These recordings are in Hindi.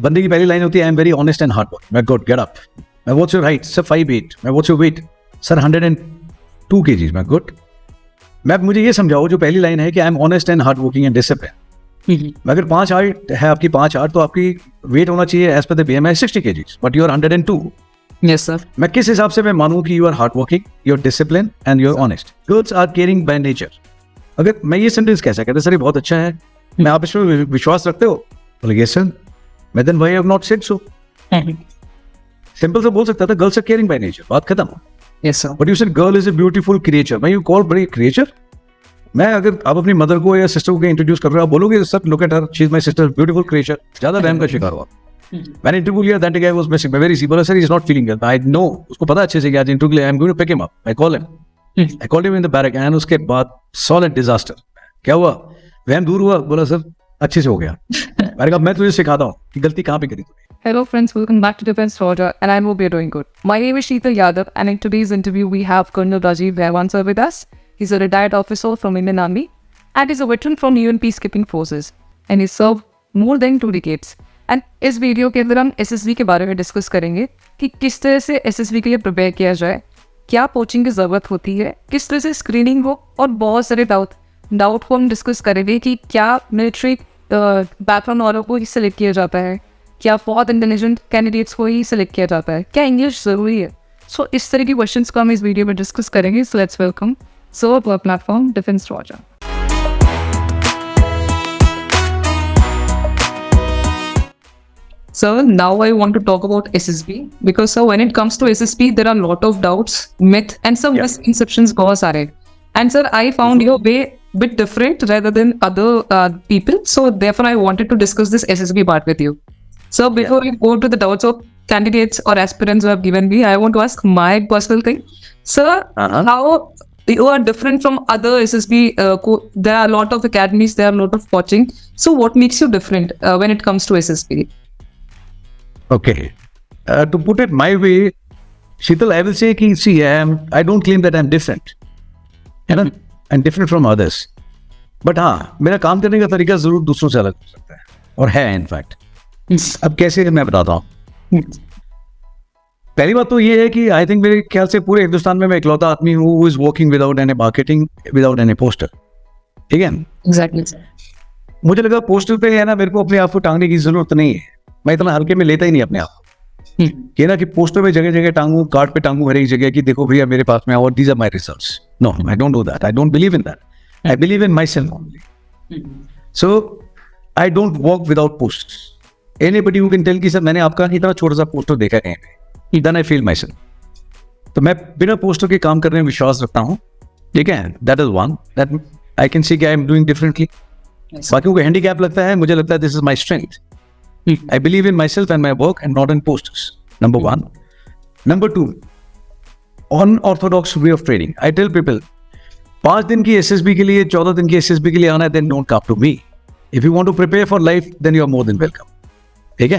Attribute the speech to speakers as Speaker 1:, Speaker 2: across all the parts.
Speaker 1: बंदे की पहली लाइन होती है I am very honest and hard work. मैं गुड गेट अप। मैं व्हाट्स योर हाइट? सर 5'8". मैं what's your weight? Sir 102 kgs। मैं गुड। मैं मुझे ये समझाओ, जो पहली लाइन है कि I am honest and hard working and discipline, अगर 5'8" है आपकी 5'8", तो आपकी वेट होना चाहिए as per the BMI 60 kgs, but you are 102।
Speaker 2: Yes sir.
Speaker 1: मैं किस हिसाब से मैं मानूं कि you are hard working, you are discipline and you are honest? Girls are caring by nature. अगर मैं ये सेंटेंस कैसा कहते सर ये बहुत अच्छा है, मैं आप इसमें विश्वास रखते हो? बोले यस सर। मैं then why have not said so? Simple से बोल सकता था girls are caring by nature, बात खत्म।
Speaker 2: Yes sir.
Speaker 1: But you said girl is a beautiful creature. मैं यू कॉल बड़ी क्रिएचर? मैं अगर आप अपनी मदर को या सिस्टर को इंट्रोड्यूस कर रहे हो, आप बोलोगे sir look at her, she is my sister, beautiful creature. ज्यादा वहम का शिकार हुआ। मैंने इंटरव्यू लिया, that guy was missing, very see, बोला sir he is not feeling well. I know, उसको पता अच्छे से कि आज interview I am going to pick him up. I call him in the barrack and उसके बाद सॉलिड डिजास्टर। क्या हुआ? वहम दूर हुआ, बोला सर अच्छे से हो गया। मैंने कहा मैं तुझे सिखाता हूँ कि गलती कहाँ पे करी तूने।
Speaker 2: Hello friends, welcome back to Defense Roger, and I hope you're doing good. My name is Sheetal Yadav, and in today's interview we have Colonel Rajiv Rehwan sir with us. He's a retired officer from Indian Army and is a veteran from UN Peacekeeping Forces, and he served more than 2 decades. And इस वीडियो के अंदर हम SSB के बारे में डिस्कस करेंगे कि किस तरह से SSB के लिए प्रिपेयर किया जाए, क्या कोचिंग की ज़रूरत होती है, किस तरह से स्क्रीनिंग हो, और बहुत सारे डाउट को हम डिस्कस करेंगे कि क्या मिलिट्री बैकग्राउंड वालों को ही सिलेक्ट किया जाता है, क्या बहुत इंटेलिजेंट कैंडिडेट्स को ही सिलेक्ट किया जाता है, क्या इंग्लिश ज़रूरी है। सो इस तरह की क्वेश्चंस को हम इस वीडियो में डिस्कस करेंगे। So let's welcome sir to our platform defence Roger. Sir, now I want to talk about SSB because sir, when it comes to SSB, there are a lot of doubts, myth, and some misconceptions बहुत सारे. And sir, I found your way bit different rather than other people. So therefore, I wanted to discuss this SSB part with you. So before we go to the doubts of candidates or aspirants who have given me, I want to ask my personal thing. Sir, how you are different from other SSB? There are a lot of academies, there are a lot of coaching. So what makes you different when it comes to SSB?
Speaker 1: Okay. To put it my way, Sheetal, I will say कि see, I don't claim that I'm different. है ना? I'm different from others. But हाँ, मेरा काम करने का तरीका जरूर दूसरों से अलग हो सकता है, और है इनफैक्ट। अब कैसे मैं बताता हूँ। पहली बात तो ये है कि आई थिंक मेरे ख्याल से पूरे हिंदुस्तान में मैं इकलौता आदमी हूँ who is working without any marketing, without any poster. ठीक है?
Speaker 2: Exactly.
Speaker 1: मुझे लगा पोस्टर पे है ना, मेरे को अपने आप को टांगने की जरूरत नहीं है। मैं इतना हल्के में लेता ही नहीं अपने आप को। ये ना कि पोस्टर पे जगह जगह टांगू, कार्ड पे टांगू हर एक जगह कि देखो भैया मेरे पास में आओ, these are my results. No, I don't do that. I don't believe in that. I believe in myself only. So I don't work without posters. Anybody who can tell कि सर मैंने आपका इतना छोटा सा पोस्टर देखा कहीं पे, then I feel myself. तो मैं बिना पोस्टर के काम करने में विश्वास रखता हूँ। ठीक है? That is one that I can see कि I am doing differently. बाकियों को हैंडीकैप लगता है, मुझे लगता है this is my strength. I believe in myself and my work and not in posters. Number one. Number two, unorthodox way of training. I tell people, 5 दिन की SSB के लिए, 14 दिन की SSB के लिए आना है, then don't come to me. If you want to prepare for life, then you are more than welcome. ठीक है?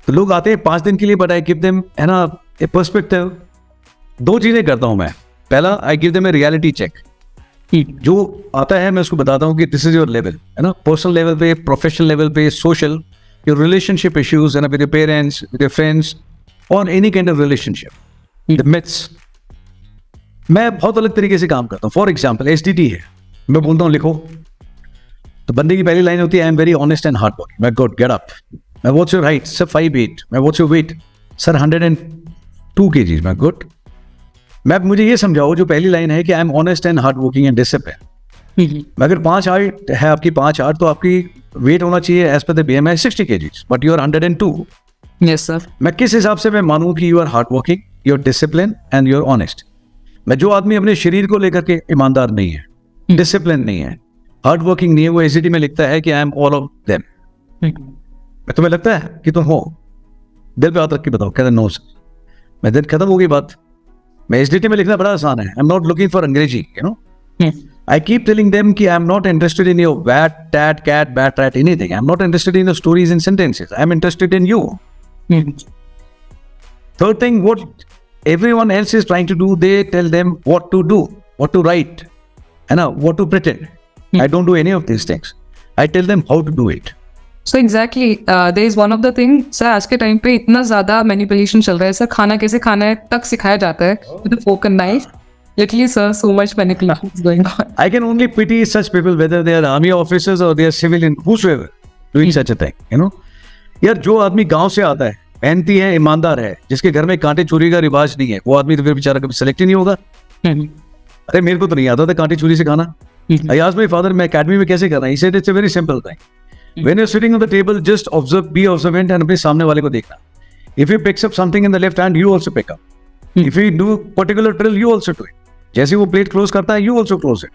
Speaker 1: तो लोग आते हैं 5 दिन के लिए, but I give them है ना a perspective. 2 चीजें करता हूं मैं। पहला, I give them a reality check. जो आता है मैं उसको बताता हूँ कि दिस इज योर लेवल, है ना, पर्सनल लेवल पे, प्रोफेशनल लेवल पे, सोशल, योर रिलेशनशिप इश्यूज है ना, with your parents, with your friends, और any kind of relationship, the myths. मैं बहुत अलग तरीके से काम करता हूँ। फॉर एग्जाम्पल SDT है, मैं बोलता हूँ लिखो, तो बंदे की पहली लाइन होती है I am very honest and hard working. मैं गुड गेट अप। मैं व्हाट्स योर हाइट? सर 5'8". मैं what's your weight? Sir 102 kgs। मैं गुड। मैं मुझे ये समझाओ, जो पहली लाइन है कि I am honest and hard working and discipline, अगर 5'8" है आपकी 5'8", तो आपकी वेट होना चाहिए as per the BMI 60 kgs, but you are 102।
Speaker 2: Yes sir.
Speaker 1: मैं किस हिसाब से मैं मानूं कि you are hard working, you are discipline and you are honest? मैं जो आदमी अपने शरीर को लेकर के ईमानदार नहीं है, डिसिप्लिन नहीं है, हार्ड वर्किंग नहीं है, वो SDT में लिखता है कि I am all of them. तुम्हें लगता है कि तुम हो? दिल पे हाथ रख के बताओ, कहते नो सर। मैं दिन खत्म हो गई बात। मैं SDT में लिखना बड़ा आसान है। I am not looking for Angrezi, you know. I keep telling them कि I am not interested in your bat, tat, cat, bat, rat, anything. I am not interested in your stories and sentences. I am interested in you. Third thing, what everyone else is trying to do, they tell them what to do, what to write, and what to pretend. I don't do any of these things. I tell them how to do it.
Speaker 2: So exactly, there is one of the thing, sir, आज के टाइम पे इतना ज़्यादा मैनिपुलेशन चल रहा है सर, खाना कैसे खाना है तक सिखाया जाता है with a fork and knife. Literally, sir, so much manipulation is going on.
Speaker 1: I can only pity such people, whether they are army officers or they are civilian, whosoever, doing such a thing, you know. यार जो आदमी गांव से आता है, मेहनती है, ईमानदार है, जिसके घर में कांटे चोरी का रिवाज नहीं है, वो आदमी तो फिर बेचारा कभी सेलेक्ट ही नहीं होगा। अरे मेरे को तो नहीं आता था कांटे चोरी से खाना। I asked my father, मैं अकेडमी में कैसे कर रहा है? He said it's a very simple thing. When you're sitting on the table, just observe, be observant and अपने सामने वाले को देखना. If he picks up something in the left hand, you also pick up. If he do particular drill, you also do it. जैसे वो plate close करता है, you also close it.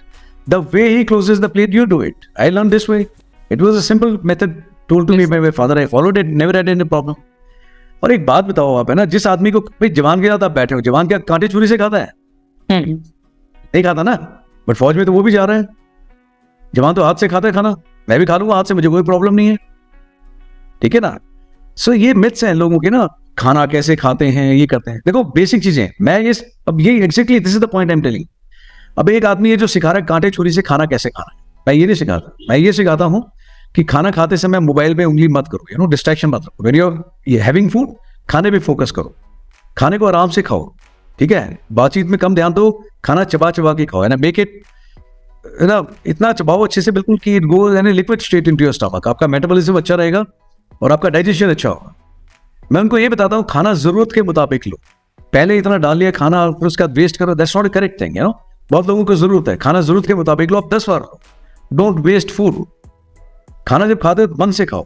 Speaker 1: The way he closes the plate, you do it. I learned this way. It was a simple method told to me by my father. I followed it, never had any problem. और एक बात बताओ आप, है ना, जिस आदमी को भाई जवान के साथ आप बैठे हो, जवान क्या कांटे चोरी से खाता है? नहीं खाता ना, बट फौज में तो वो भी जा रहा है। जवान तो हाथ से खाता है खाना, मैं भी खा लूंगा हाथ से, मुझे कोई प्रॉब्लम नहीं है, ठीक है ना। सो ये मिथ्स हैं लोगों के ना, खाना कैसे खाते हैं, ये करते हैं। देखो बेसिक चीजें, मैं ये अब ये exactly this is the point I am telling. अब एक आदमी है जो सिखा रहा है कांटे छुरी से खाना कैसे खाना है, मैं ये नहीं सिखाता। मैं ये सिखाता हूँ कि खाना खाते समय मोबाइल पे उंगली मत करो, यू नो, डिस्ट्रैक्शन मत रखो। When you are having food, खाने पे फोकस करो, खाने को आराम से खाओ, ठीक है। बातचीत में कम ध्यान दो, खाना चबा चबा के खाओ, है ना। मेक इट, है ना, इतना चबाओ अच्छे से बिल्कुल कि इट गोज यानी liquid straight into your stomach. आपका मेटाबॉलिज्म अच्छा रहेगा और आपका डाइजेशन अच्छा होगा। मैं उनको ये बताता हूँ खाना जरूरत के मुताबिक लो। पहले इतना डाल लिया खाना और फिर उसका वेस्ट करो, that's not a correct thing, you know. बहुत लोगों को जरूरत है, खाना जरूरत के मुताबिक लो, आप 10 बार लो। Don't waste food. खाना जब खाते हो मन से खाओ।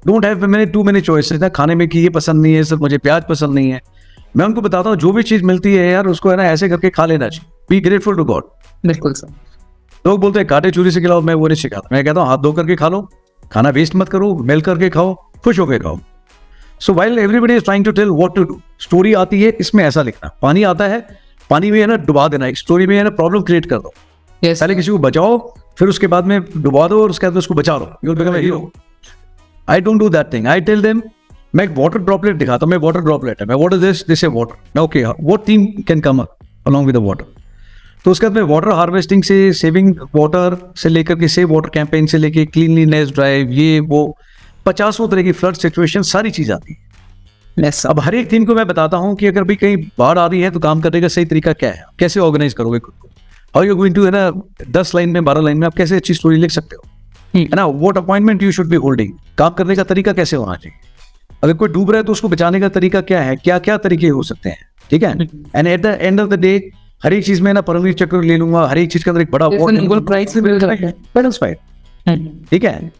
Speaker 1: Don't have many too many choices ना खाने में कि ये पसंद नहीं है, सिर्फ मुझे प्याज पसंद नहीं है। मैं उनको बताता हूँ जो भी चीज मिलती है यार उसको, है ना, ऐसे करके खा लेना चाहिए। Be grateful to God.
Speaker 2: बिल्कुल सर।
Speaker 1: लोग बोलते हैं कांटे चूरी से खिलाओ, मैं वो नहीं सिखाता। मैं कहता हूँ हाथ धो करके खा लो, खाना वेस्ट मत करो, मिल करके खाओ, खुश होकर खाओ। So while everybody is trying to tell what to do, story आती है, इसमें ऐसा लिखना। पानी आता है, पानी में है ना डुबा देना, एक स्टोरी में है ना प्रॉब्लम क्रिएट कर दो। पहले किसी को बचाओ, फिर उसके बाद में डुबा दो और उसके बाद उसको बचा लो, you will become a hero. I don't do that thing. I tell them, मैं एक वाटर ड्रॉपलेट दिखाता हूँ, मैं वाटर ड्रॉपलेट है, मैं what is this, this is water, मैं okay what thing can come along with the water. तो उसके बाद में वाटर हार्वेस्टिंग से, सेविंग वाटर से लेकर के सेव वाटर कैंपेन से लेके क्लीनलीनेस ड्राइव, ये वो 50 तरह की फ्लड सिचुएशन, सारी चीज आती है।
Speaker 2: Yes,
Speaker 1: अब हर एक टीम को मैं बताता हूँ कि अगर भी कहीं बाढ़ आ रही है तो काम करने का सही तरीका क्या है, कैसे ऑर्गेनाइज करोगे खुद को। हाउ यू गोइंग टू, है ना, 10 लाइन में 12 लाइन में आप कैसे अच्छी स्टोरी लिख सकते हो, है ना। What appointment you should be holding, काम करने का तरीका कैसे होना चाहिए। अगर कोई डूब रहा है तो उसको बचाने का तरीका क्या है, क्या क्या तरीके हो सकते हैं, ठीक है। And at the end of the day हर एक चीज में ना परमवीर चक्र ले लूंगा, हर एक चीज के अंदर एक बड़ा ठीक है।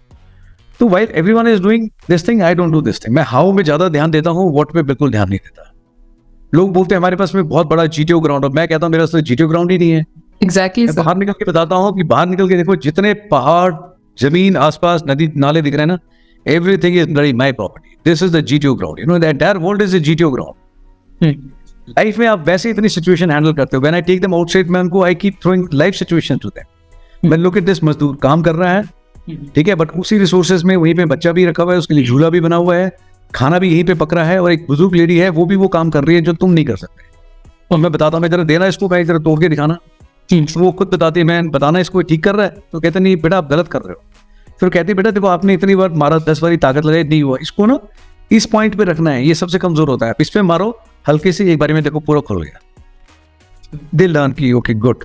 Speaker 1: तो while everyone is doing this thing, I don't do this thing. मैं हाउ में ज्यादा ध्यान देता हूँ, व्हाट पे बिल्कुल ध्यान नहीं देता। लोग बोलते हैं हमारे पास में बहुत बड़ा जीटीओ ग्राउंड है, मैं कहता हूँ मेरे पास जीटीओ ग्राउंड ही नहीं है।
Speaker 2: exactly
Speaker 1: मैं
Speaker 2: sir.
Speaker 1: बाहर निकल के बताता हूँ कि बाहर निकल के देखो, जितने पहाड़, जमीन, आसपास नदी नाले दिख रहे हैं ना, everything is under my property, this is the GTO ground, you know, the entire world is the GTO ground. Life में आप वैसे इतनी सिचुएशन हैंडल करते हो। When I take them outside, मैं उनको I keep throwing life situation to them. मैं लुक एट दिस, मजदूर काम कर रहा है, ठीक है, बट उसी रिसोर्सेज में वहीं पे बच्चा भी रखा हुआ है, उसके लिए झूला भी बना हुआ है, खाना भी यहीं पे पक रहा है, और एक बुजुर्ग लेडी है वो भी वो काम कर रही है जो तुम नहीं कर सकते। और मैं बताता हूँ, मैं जरा देना इसको, मैं जरा तोड़ के दिखाना, वो खुद बताती है, मैं बताना इसको ठीक कर रहा है, तो कहते नहीं बेटा आप गलत कर रहे हो। फिर कहती बेटा देखो आपने इतनी बार मारा, 10 बारी ताकत लगाई, नहीं हुआ, इसको ना इस पॉइंट पे रखना है, ये सबसे कमजोर होता है, आप इस पे मारो हल्के से, एक बारी में देखो पूरा खुल गया। दिल लर्न की, ओके गुड।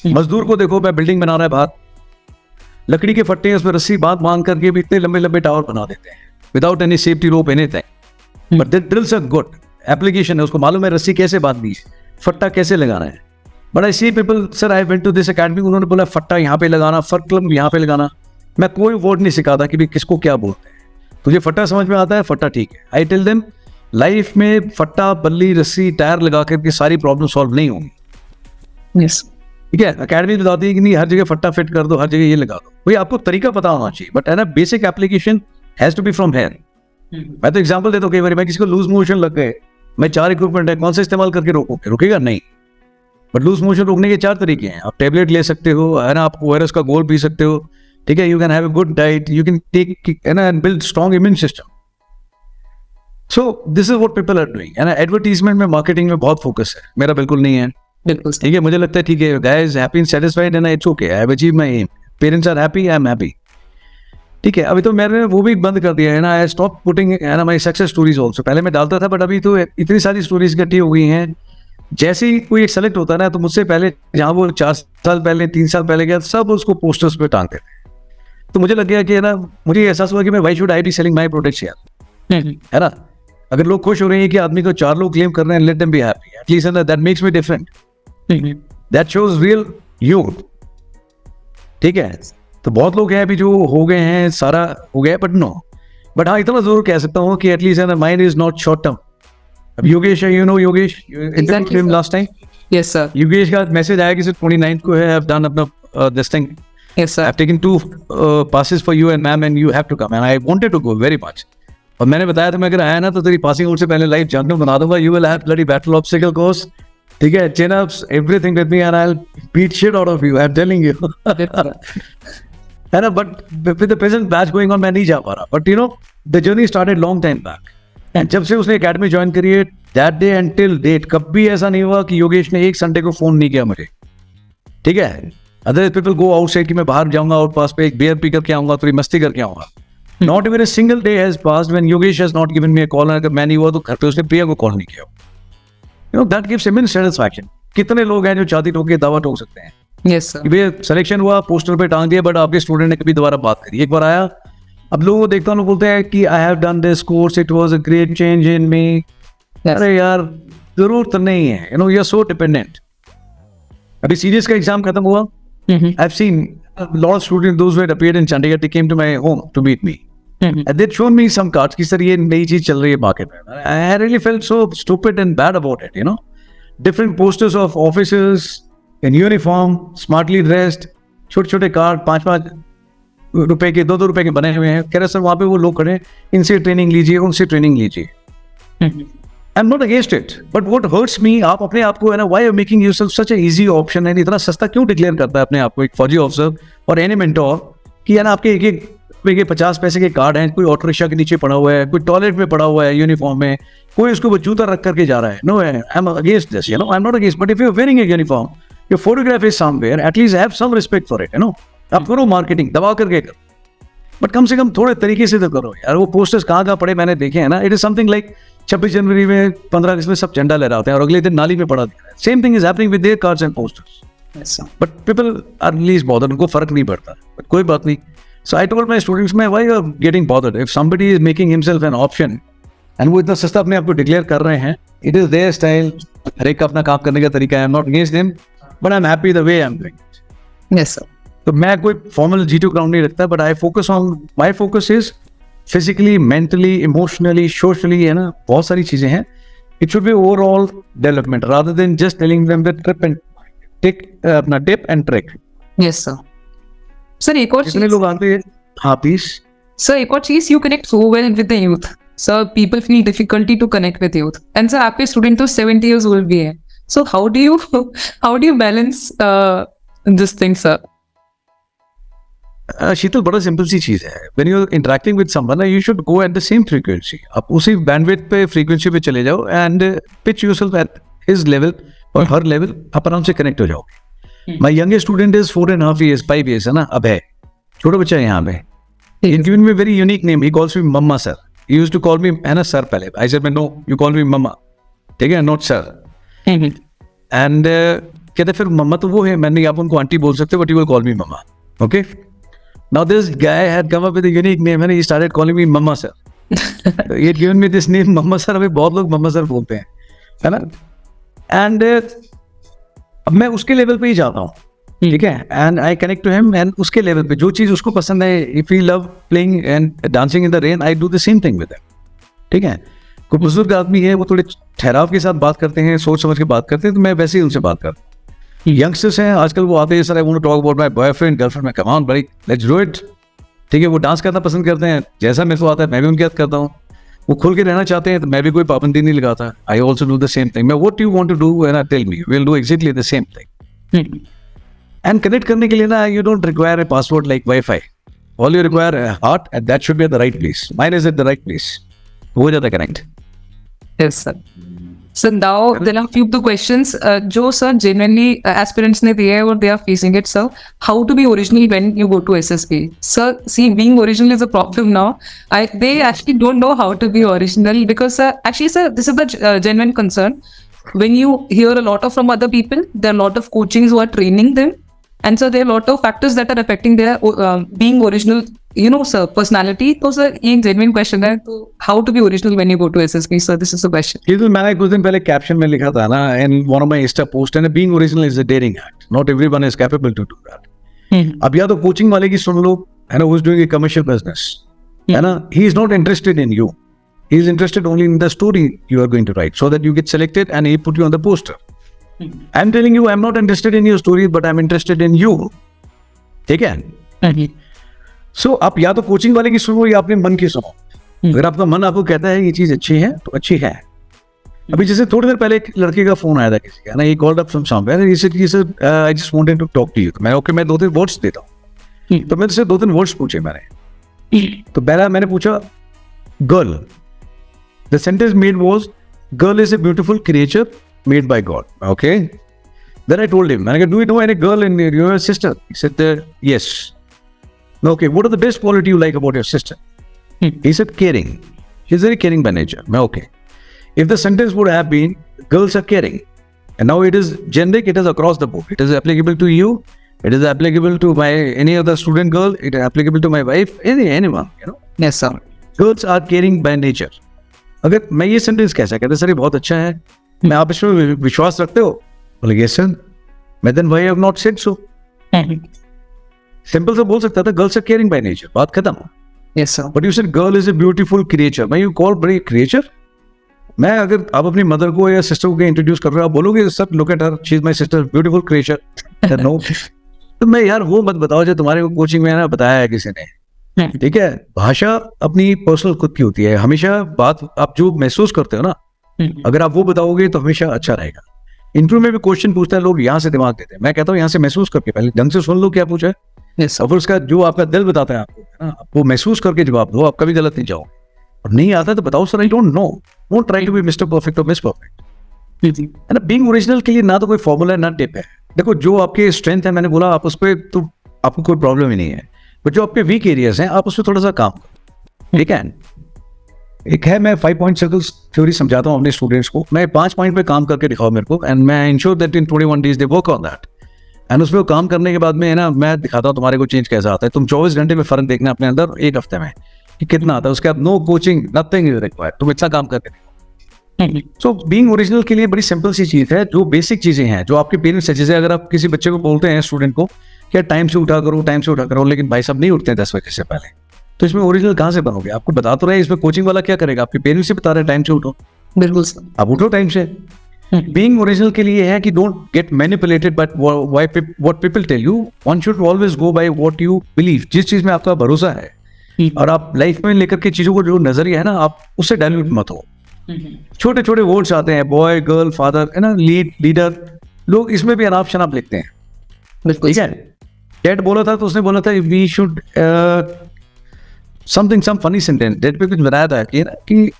Speaker 1: मजदूर को देखो, मैं बिल्डिंग बना रहा है बाहर, लकड़ी के फट्टे उसमें रस्सी बांध करके भी इतने लंबे लंबे टावर बना देते हैं without any safety rope anything, but that drills a good application है, उसको मालूम है रस्सी कैसे बांधनी है, फट्टा कैसे लगाना है। But I see people, sir I went to this academy, उन्होंने बोला फट्टा यहाँ पे लगाना, फटक्लम यहाँ पे लगाना। मैं कोई वर्ड नहीं सिखाता कि भी किसको क्या बोलते हैं, तुझे फट्टा समझ में आता है, फट्टा ठीक है। आई टेल देम लाइफ में फट्टा, बल्ली, रस्सी, टायर लगा करके सारी प्रॉब्लम सॉल्व नहीं होंगी।
Speaker 2: yes.
Speaker 1: ठीक है, अकेडमी बताती है कि नहीं हर जगह फट्टा फिट कर दो, हर जगह ये लगा दो, भाई आपको तरीका पता होना चाहिए, बट है ना, basic application has to be from here. मैं तो एग्जांपल देता हूँ, कई बार मैं किसी को लूज मोशन लग गए, मैं 4 इक्विपमेंट है, कौन सा इस्तेमाल करके रोकोगे, रुकेगा नहीं। बट लूज मोशन रोकने के 4 तरीके हैं, आप टेबलेट ले सकते हो, है ना, आप ORS का घोल पी सकते हो, ठीक है, you can have a good diet, you can take, है ना, and build strong immune system. So this is what people are doing, है ना। एडवर्टीजमेंट में, मार्केटिंग में बहुत फोकस है, मेरा बिल्कुल नहीं है,
Speaker 2: बिल्कुल
Speaker 1: ठीक है। मुझे लगता है ठीक है, guys happy and satisfied and it's okay, I have achieved my aim, parents are happy, I am happy. ठीक है, अभी तो मैंने वो भी बंद कर दिया है ना, आई स्टॉप पुटिंग है ना माई सक्सेस स्टोरीज ऑल्सो। पहले मैं डालता था, बट अभी तो इतनी सारी स्टोरीज इकट्ठी हो गई हैं, जैसे ही कोई एक सेलेक्ट होता है ना, तो मुझसे पहले जहाँ वो 4 साल पहले 3 साल पहले गया, सब उसको पोस्टर्स पे टांगते थे। तो मुझे लग गया कि है ना, मुझे एहसास हुआ कि मैं why should I be selling my products यार, है ना। अगर लोग खुश हो रहे हैं कि आदमी को 4 लोग क्लेम कर रहे हैं, let them be happy, at least that makes me different, that shows real you. ठीक है, तो बहुत लोग हैं अभी जो हो गए हैं, सारा हो गया, बट नो, बट हाँ इतना जरूर कह सकता हूँ कि एटलीस्ट है ना, mind is not short term. अब योगेश है, you no Yogesh,
Speaker 2: Exactly, sir.
Speaker 1: Last time
Speaker 2: Yes, sir.
Speaker 1: Yogesh का मैसेज आया कि 29th को है, आई हैव डन अपना this thing,
Speaker 2: Yes, sir.
Speaker 1: I've taken 2 passes for you and ma'am and you have to come and I wanted to go very much. और मैंने बताया था मैं अगर आया ना तो तेरी पासिंग आउट से पहले लाइव जानने बना दूंगा, you will have bloody battle obstacle course, ठीक है, chin ups everything with me and I'll beat shit out of you, I'm telling you. है ना, but with the present batch going on मैं नहीं जा पा रहा, but you know the journey started long time back and जब से उसने एकेडमी ज्वाइन करी है, that day until date कभी ऐसा नहीं हुआ कि योगेश ने एक संडे को फोन नहीं किया मुझे। ठीक है, अदर पीपल गो आउटसाइड कि मैं बाहर जाऊंगा आउट पास पे एक बियर पी करके आऊंगा, थोड़ी मस्ती करके आऊंगा। Not even a single day has passed when Yogesh has not given me a call. अगर मैं नहीं हुआ तो घर पे उसने प्रिया को कॉल नहीं किया। You know that gives immense satisfaction. कितने लोग हैं जो छाती ठोक के दावा ठोक सकते हैं
Speaker 2: Yes, sir.
Speaker 1: कि भैया सिलेक्शन हुआ, पोस्टर पे टांग दिया, बट आपके स्टूडेंट ने कभी दोबारा बात करी। एक बार आया, अब लोगों को देखता हूँ, लोग बोलते हैं कि I have done this course, it was a great change in me. अरे यार जरूरत नहीं है, you know you are so dependent. अभी सीरीज का एग्जाम खत्म हुआ, I've seen a lot of students, those who had appeared in Chandigarh, they came to my home to meet me. And they'd shown me some cards कि सर ये नई चीज चल रही है मार्केट में। I really felt so stupid and bad about it, you know. Different posters of officers in uniform, smartly dressed, छोटे-छोटे कार्ड 5-5 रुपए के, 2-2 रुपए के बने हुए हैं। कह रहे सर वहाँ पे वो लोग खड़े हैं, इनसे ट्रेनिंग लीजिए, उनसे ट्रेनिंग लीजिए। I'm not against it, but what hurts me, आप अपने आप को है ना, why are you making yourself such a easy option है, इतना सस्ता क्यों डिक्लेयर करता है अपने आप को एक फौजी ऑफिसर और एनी मेंटोर कि है ना आपके एक 50 पैसे के कार्ड हैं, कोई ऑटो रिक्शा के नीचे पड़ा हुआ है, कोई टॉयलेट में पड़ा हुआ है यूनिफॉर्म में, कोई उसको जूता रख करके जा रहा है। No, I am against this, you know, I am not against, but if you are wearing a uniform, your photograph is somewhere, at least have some respect for it, you know. आप करो मार्केटिंग, दबा करके करो, बट कम से कम थोड़े तरीके से तो करो यार। वो पोस्टर्स कहाँ पड़े मैंने देखे हैं ना, इट इज समथिंग लाइक 26 जनवरी में 15 अगस्त में सब झंडा लहराते हैं और अगले दिन नाली में पड़ा दिया है। Same thing is happening with their cards and posters, but people are least bothered, उनको फर्क नहीं पड़ता, बट कोई बात नहीं। So I told my students, मैं why you are getting bothered if somebody is making himself an option and वो इतना सस्ता अपने आप को डिक्लेयर कर रहे हैं, इट इज देयर स्टाइल, हर एक का अपना काम करने का तरीका है। I am not against them, but I am happy the way I am doing.
Speaker 2: Yes, sir.
Speaker 1: तो मैं कोई फॉर्मल G2 ग्राउंड नहीं रखता, but I focus on, my focus is physically, mentally, emotionally, socially, है ना, बहुत सारी चीजें हैं। It should be overall development rather than just telling them the trip and take अपना tip and trick.
Speaker 2: Yes, sir. Sir, एक और
Speaker 1: जितने
Speaker 2: चीज,
Speaker 1: लोग आते हैं, हाँ प्लीज।
Speaker 2: sir, एक और चीज, you connect so well with the youth. Sir, people feel difficulty to connect with youth. And sir, आपके स्टूडेंट तो 70 years old भी है. So how do you balance this thing, sir?
Speaker 1: शीतल, बड़ा सिंपल सी चीज है। When you are interacting with someone, you should go at the same frequency. आप उसी बैंडविड्थ पे, फ्रीक्वेंसी पे चले जाओ and pitch yourself at his level और हर लेवल, आप आराम से कनेक्ट हो जाओगे। My youngest student is 4.5 years, 5 years, है ना, अब है छोटा बच्चा है यहाँ पे। He given me a very unique name. He calls me Mama sir. He used to call me है ना sir पहले। I said no, you call me Mama, ठीक है, not sir. And कहते फिर मम्मा तो वो है, मैंने आप उनको आंटी बोल सकते, but you will call me Mama. Okay. Now this guy had come up with a unique name and he started calling me Mama sir. He had given me this name Mama sir. अभी बहुत लोग Mama sir बोलते हैं, है ना। And अब मैं उसके लेवल पे ही जाता हूँ, ठीक है, and I connect to him and उसके लेवल पे जो चीज़ उसको पसंद है, if he love playing and dancing in the rain, I do the same thing with him, ठीक है। कोई बुजुर्ग आदमी है, वो थोड़े ठहराव के साथ बात करते हैं, सोच समझ के बात करते हैं, तो मैं वैसे ही उनसे बात करता हूँ। यंगस्टर्स हैं आजकल, वो आते हैं, sir I want to talk about my boyfriend girlfriend, मैं कम ऑन भाई लेट्स डू इट, ठीक है। वो डांस करना पसंद करते हैं, जैसा मेरे को आता है मैं भी उनके साथ करता हूँ। वो खुल के रहना चाहते हैं, तो मैं भी कोई पाबंदी नहीं लगाता। I also do the same thing. मैं what you want to do and tell me, we will do exactly the same thing. And connect करने के लिए ना, you don't require a password like WiFi, all you require heart and that should be at the right place, mine is at the right place, हो जाता है connect.
Speaker 2: Yes, sir. So now there are few of the questions. Joe sir, genuinely aspirants ne diye hai or they are facing it, sir. How to be original when you go to SSB? Sir, see, being original is a problem now. They actually don't know how to be original because actually sir, this is the genuine concern. When you hear a lot of from other people, there are a lot of coachings who are training them, and so there are a lot of factors that are affecting their being original. You know, sir, personality. So, sir, ये genuine question है. तो how to be original when you go to SSB? Sir, this is the question.
Speaker 1: ये तो मैंने कुछ दिन पहले कैप्शन में लिखा था ना, and one of my Insta post and being original is a daring act. Not everyone is capable to do that. अब या तो कोचिंग वाले की सुन लो, है ना, who is doing a commercial business, है ना, he is not interested in you. He is interested only in the story you are going to write, so that you get selected and he put you on the poster. I'm telling you, I'm not interested in your story, but I'm interested in you. ठीक है? So, आप या तो कोचिंग वाले की सुनो या अपने मन की सुनो. अगर आपका मन आपको कहता है ये चीज अच्छी है तो अच्छी है. अभी जैसे थोड़ी देर पहले एक लड़के का फोन आया था किसी का ना, he called up from somewhere, he said I just wanted to talk to you. मैं ओके, मैं 2-3 वर्ड्स देता हूँ. तो मैं तुझसे 2-3 वर्ड्स पूछे मैंने. तो पहला मैंने पूछा girl. The sentence made was girl is a beautiful creature made by God. Okay. Then I told him, do you know any girl in your sister? He said yes. Okay, what are the best quality you like about your sister? He said caring. She's very caring by nature. Okay. If the sentence would have been girls are caring, and now it is generic, it is across the board. It is applicable to you. It is applicable to any other student girl. It is applicable to my wife. Anyone. You know.
Speaker 2: Yes, sir.
Speaker 1: Girls are caring by nature. अगर मैं ये सेंटेंस कैसा कहते सर ये बहुत अच्छा है, मैं आप इसमें विश्वास रखते हो? बोले यस सर. मैं then why have not said so. Simple से बोल सकता था girls are caring by nature, बात खत्म.
Speaker 2: Yes sir.
Speaker 1: But you said girl is a beautiful creature. मैं यू कॉल बड़ी क्रिएचर. मैं अगर आप अपनी मदर को या सिस्टर को इंट्रोड्यूस कर रहे हो, आप बोलोगे sir look at her, she is my sister, beautiful creature. No. तो मैं यार वो मत बताओ जो तुम्हारे कोचिंग में ना बताया है किसी ने. ठीक है, भाषा अपनी पर्सनल खुद की होती है. हमेशा बात आप जो महसूस करते हो ना, अगर आप वो बताओगे तो हमेशा अच्छा रहेगा. इंटरव्यू में भी क्वेश्चन पूछता है लोग, यहाँ से दिमाग देते हैं. मैं कहता हूँ यहाँ से महसूस करके पहले ढंग से सुन लो क्या पूछा है.
Speaker 2: Yes,
Speaker 1: और उसका जो आपका दिल बताता है आपको, है ना, आपको महसूस करके जवाब दो. आप कभी गलत नहीं जाओ. और नहीं आता तो बताओ sir I don't know. Don't try to be mister perfect और मिस परफेक्ट. है ना, बीइंग ओरिजिनल के लिए ना तो कोई फॉर्मूला है ना टिप है. देखो जो आपके स्ट्रेंथ है, मैंने बोला आप उस पर तो आपको कोई प्रॉब्लम ही नहीं है. बट जो आपके वीक एरियाज हैं आप उस पर थोड़ा सा काम करो. ठीक है. एक है, मैं 5 पॉइंट सर्कल्स थ्योरी समझाता हूँ अपने स्टूडेंट्स को. मैं 5 पॉइंट पे काम करके दिखाओ मेरे को, एंड मैं ensure that in 21 days they work on that. And उस पर काम करने के बाद में है ना, मैं दिखाता हूँ तुम्हारे को चेंज कैसा आता है. तुम 24 घंटे में फर्क देखना अपने अंदर, 1 हफ्ते में कि कितना आता है. उसके बाद no coaching, nothing is required. तुम इतना काम करके देखो. सो बीइंग ओरिजिनल के लिए बड़ी सिंपल सी चीज है, जो बेसिक चीजें हैं जो आपके पेरेंट्स है. जैसे अगर आप किसी बच्चे को बोलते हैं, स्टूडेंट को, क्या टाइम से उठा करो, लेकिन भाई साहब नहीं उठते हैं 10 बजे से पहले, तो इसमें ओरिजिनल कहाँ से बनोगे? आपको बता तो रहे, इसमें कोचिंग वाला क्या करेगा? आपके पेरेंट्स से बता रहे टाइम से उठो.
Speaker 2: बिल्कुल सर.
Speaker 1: आप उठो टाइम से. बीइंग ओरिजिनल के लिए है कि don't get manipulated by what people tell you. One should always go by what you believe. जिस चीज में आपका भरोसा है और आप लाइफ में लेकर के चीजों को जो नजरिया है ना, आप उससे डाइल्यूट मत हो. छोटे छोटे वर्ड्स आते हैं, बॉय, गर्ल, फादर, है ना, लीडर. लोग इसमें भी अनाप शनाप लिखते हैं.
Speaker 2: बिल्कुल.
Speaker 1: ठीक है. डैड बोला था तो उसने बोला था we should something, some funny sentence. Dad पे कुछ बताया था कि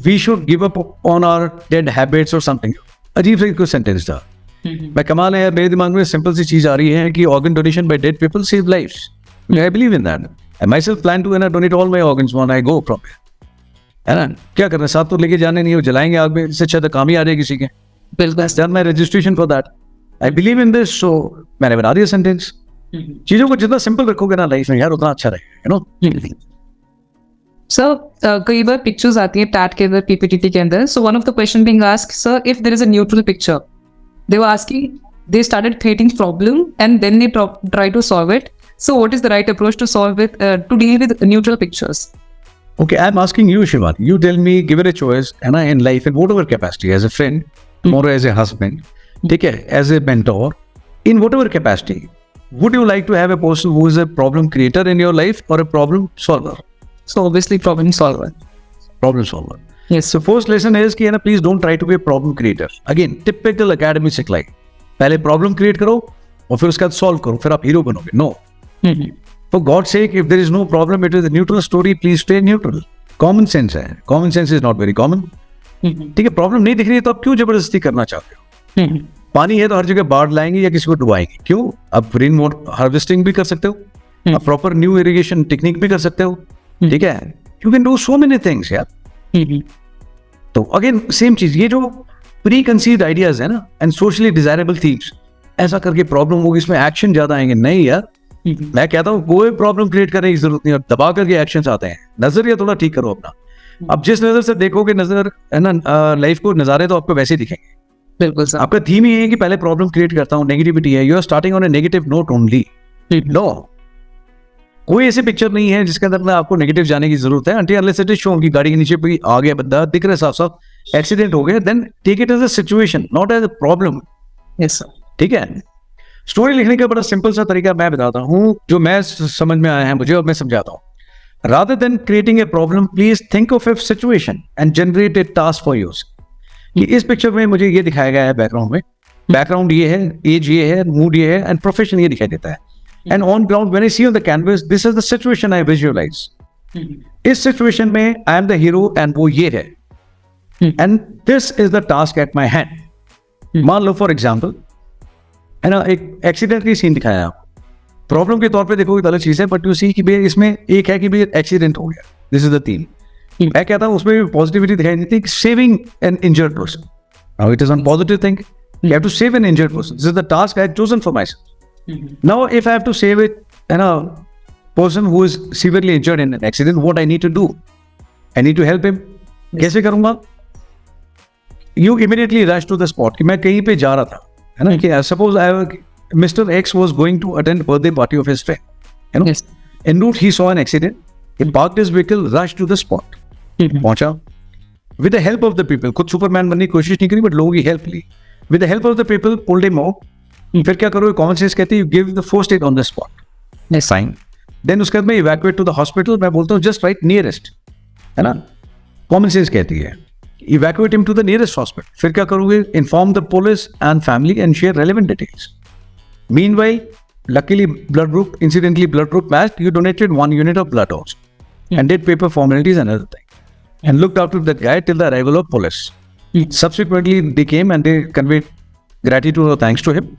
Speaker 1: we should give up on our dead habits और समथिंग. अजीब सा कुछ सेंटेंस था. मैं कमाल है यार, मेरे दिमाग में सिंपल सी चीज आ रही है कि organ donation by dead people save lives. I believe in that. I myself plan to donate all my organs when I go from here. है ना, क्या करना, साथ तो लेके जाने नहीं हो, जलाएंगे आग में. इससे अच्छा तो काम ही आ जाए किसी के.
Speaker 2: बिल्कुल.
Speaker 1: Done my registration for that. I believe in this. So मैंने बना दिया सेंटेंस. चीजों को जितना सिंपल रखोगे ना लाइफ में यार, उतना अच्छा रहेगा. यू नो
Speaker 2: सर, कई बार पिक्चर्स आती है टैट के अंदर, पीपीटी के अंदर. So one of the question being asked, sir if there is a neutral picture, they were asking, they started creating problem and then they try to solve it. So what is the right approach to solve it, to deal with neutral pictures?
Speaker 1: Okay, I'm asking you, Shivani. You tell me, give it a choice, and in life, in whatever capacity, as a friend, tomorrow as a husband, as a mentor, in whatever capacity, would you like to have a person who is a problem creator in your life or a problem solver?
Speaker 2: So obviously problem solver.
Speaker 1: Problem solver.
Speaker 2: Yes.
Speaker 1: So first lesson is कि please don't try to be a problem creator. Again, typical academy सिखलाई. पहले प्रॉब्लम क्रिएट करो और फिर उसके बाद सॉल्व करो, फिर आप हीरो बनोगे. No, for God sake, if there is no problem, it is a neutral story, please stay neutral. Common sense है. Common sense is not very common. ठीक है, प्रॉब्लम नहीं दिख रही है तो आप क्यों जबरदस्ती करना चाहते हो? पानी है तो हर जगह बाढ़ लाएंगे या किसी को डुबाएंगे, क्यों? आप रेन वाटर हार्वेस्टिंग भी कर सकते हो, आप प्रॉपर न्यू इरिगेशन टेक्निक भी कर सकते हो, ठीक है, you can do so many things यार। तो अगेन सेम चीज, ये जो प्री कंसीव्ड आइडियाज है ना एंड सोशली डिजायरेबल थिंग्स, ऐसा करके प्रॉब्लम होगी, इसमें एक्शन ज्यादा आएंगे। नहीं यार, मैं कहता हूँ कोई प्रॉब्लम क्रिएट करने की जरूरत नहीं, और दबा करके एक्शन आते हैं। नजरिया थोड़ा ठीक करो अपना। अब जिस नजर से देखोगे नजर है ना लाइफ को, नजारे तो आपको वैसे ही दिखेंगे।
Speaker 2: बिल्कुल सर।
Speaker 1: आपका थीम ही है कि पहले प्रॉब्लम क्रिएट करता हूँ, नेगेटिविटी है, you are starting on a negative note only. No, कोई ऐसी पिक्चर नहीं है जिसके अंदर आपको नेगेटिव जाने की जरूरत है। Until unless it is shown कि गाड़ी के नीचे कोई आ गया, बंदा दिख रहा है साफ साफ, एक्सीडेंट हो गया, then take it as a situation, not as a problem.
Speaker 2: Yes sir.
Speaker 1: ठीक है, स्टोरी लिखने का बड़ा सिंपल सा तरीका मैं बताता हूँ, जो मैं समझ में आया है मुझे, और मैं समझाता हूँ। Rather than creating a problem, please think of a situation and generate a task for yours. कि इस पिक्चर में मुझे ये दिखाया गया है, बैकग्राउंड में, बैकग्राउंड ये है, एज ये है, मूड ये है, एंड प्रोफेशन ये दिखाई देता है। And on ground when I see on the canvas, this is the situation I visualise. इस सिचुएशन में I am the hero and वो ये है, and this is the task at my hand. मान लो फॉर एग्जाम्पल है ना, एक एक्सीडेंट की सीन दिखाया है। प्रॉब्लम के तौर पे देखोगे तो अलग चीज है, बट यू सी कि भाई इसमें एक है कि भाई एक्सीडेंट हो गया, दिस इज द थीम। मैं कहता हूँ उसमें भी पॉजिटिविटी दिखाई देती है, saving an injured person. Now it is on positive thing, you have to save an injured person, this is the task I have chosen for myself. Now if I have to save it an a person who is severely injured in an accident, what I need to do, I need to help him. कैसे करूंगा? You immediately rush to the spot. कि मैं कहीं पे जा रहा था, है ना, कि suppose I Mr. X was going to attend birthday party of his friend. You know,
Speaker 2: Yes.
Speaker 1: en route he saw an accident. He parked his vehicle, rushed to the spot. पहुंचा with the help of the people. खुद सुपरमैन बनने की कोशिश नहीं करी, बट लोगों की हेल्प ली। With the help of the people, pulled him out. फिर क्या करो? कॉमन सेंस कहती है, you give the first aid on the spot.
Speaker 2: Yes.
Speaker 1: Fine. Then उसके बाद में evacuate to the hospital. मैं बोलता हूँ just right nearest, है ना? कॉमन सेंस कहती है evacuate him to the nearest hospital. फिर क्या करोगे? Inform the police and family and share relevant details. Meanwhile, luckily blood group, incidentally blood group matched, you donated 1 unit of blood also, and did paper formalities and other thing, and looked after that guy till the arrival of police. Subsequently, they came and they conveyed gratitude or thanks to him.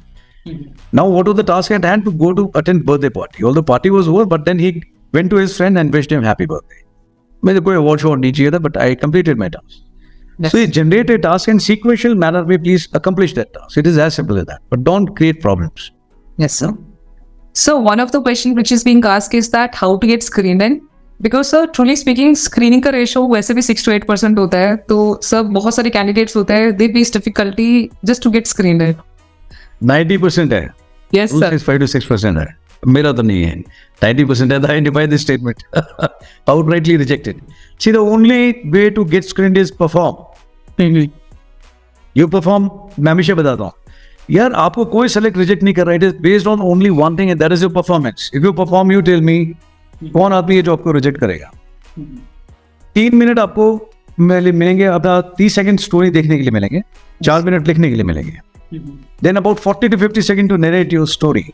Speaker 1: Now, what was the task at hand? To go to attend birthday party. Although party was over, but then he went to his friend and wished him happy birthday. मुझे कोई award show नहीं चाहिए था, but I completed my task.
Speaker 2: Yes.
Speaker 1: So you generate a task in sequential manner may please accomplish that task. It is as simple as that. But don't create problems.
Speaker 2: Yes, sir. So one of the questions which is being asked is that how to get screened in? Because sir, truly speaking, screening का ratio वैसे भी 6 to 8% होता है, तो सर बहुत सारे candidates होते हैं, they face difficulty just to get screened in.
Speaker 1: 90% है.
Speaker 2: Yes, sir.
Speaker 1: 5 to 6% है. मेरा तो नहीं है. 90% है. I defy this statement. Outrightly rejected. See, the only way to get screened is perform. You perform. मैं हमेशा बताता हूँ यार, आपको कोई सेलेक्ट रिजेक्ट नहीं कर रहा है. It is based on only one thing, and that is your performance. If you perform, you tell me कौन आदमी है जो आपको रिजेक्ट करेगा. 3 मिनट आपको मिलेंगे, अपना 30 सेकंड स्टोरी देखने के लिए मिलेंगे, 4 मिनट लिखने के लिए मिलेंगे. Then about 40 to 50 second to narrate your story.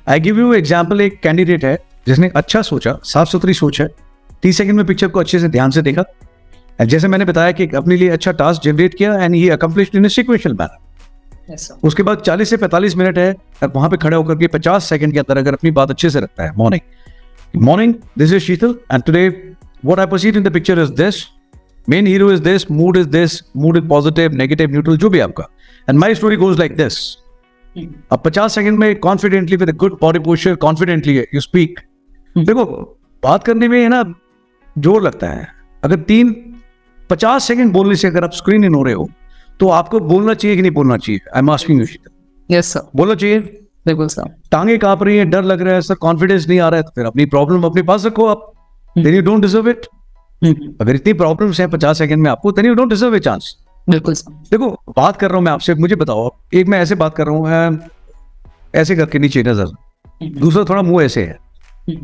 Speaker 1: I give you example. एक कैंडिडेट है जिसने अच्छा सोचा, साफ सुथरी सोच है, 30 सेकंड में पिक्चर को अच्छे से ध्यान से देखा, जैसे मैंने बताया कि अपने लिए अच्छा टास्क जनरेट किया, and he accomplished in a sequential manner.
Speaker 2: Yes, sir.
Speaker 1: उसके बाद 40 से 45 मिनट है, वहां पे खड़े होकर के 50 सेकंड के अंदर अगर अपनी बात अच्छे से रखता है. Morning, this is Sheetal and today what I perceive in the picture is this, main hero is this, mood is this, mood is positive, negative, neutral, जो भी आपका, and my story goes like this. अब 50 सेकंड में confidently with good body posture, confidently you speak. देखो, बात करने में है ना जोर लगता है. अगर 50 सेकंड बोलने से अगर आप स्क्रीन इन हो रहे हो, तो आपको बोलना चाहिए कि नहीं बोलना चाहिए? I am asking you.
Speaker 2: Yes, sir.
Speaker 1: बोलना चाहिए.
Speaker 2: बिल्कुल सर.
Speaker 1: टांगे कांप रही है, डर लग रहा है सर, कॉन्फिडेंस नहीं आ रहा है, तो फिर अपनी प्रॉब्लम अपने पास रखो आप. then you don't deserve it. अगर इतनी प्रॉब्लम्स हैं 50 सेकंड में आपको, then you don't deserve a chance.
Speaker 2: बिल्कुल सर.
Speaker 1: देखो, बात कर रहा हूं मैं आपसे, मुझे बताओ, एक मैं ऐसे बात कर रहा हूँ, ऐसे करके नीचे नजर, दूसरा थोड़ा मुंह ऐसे है.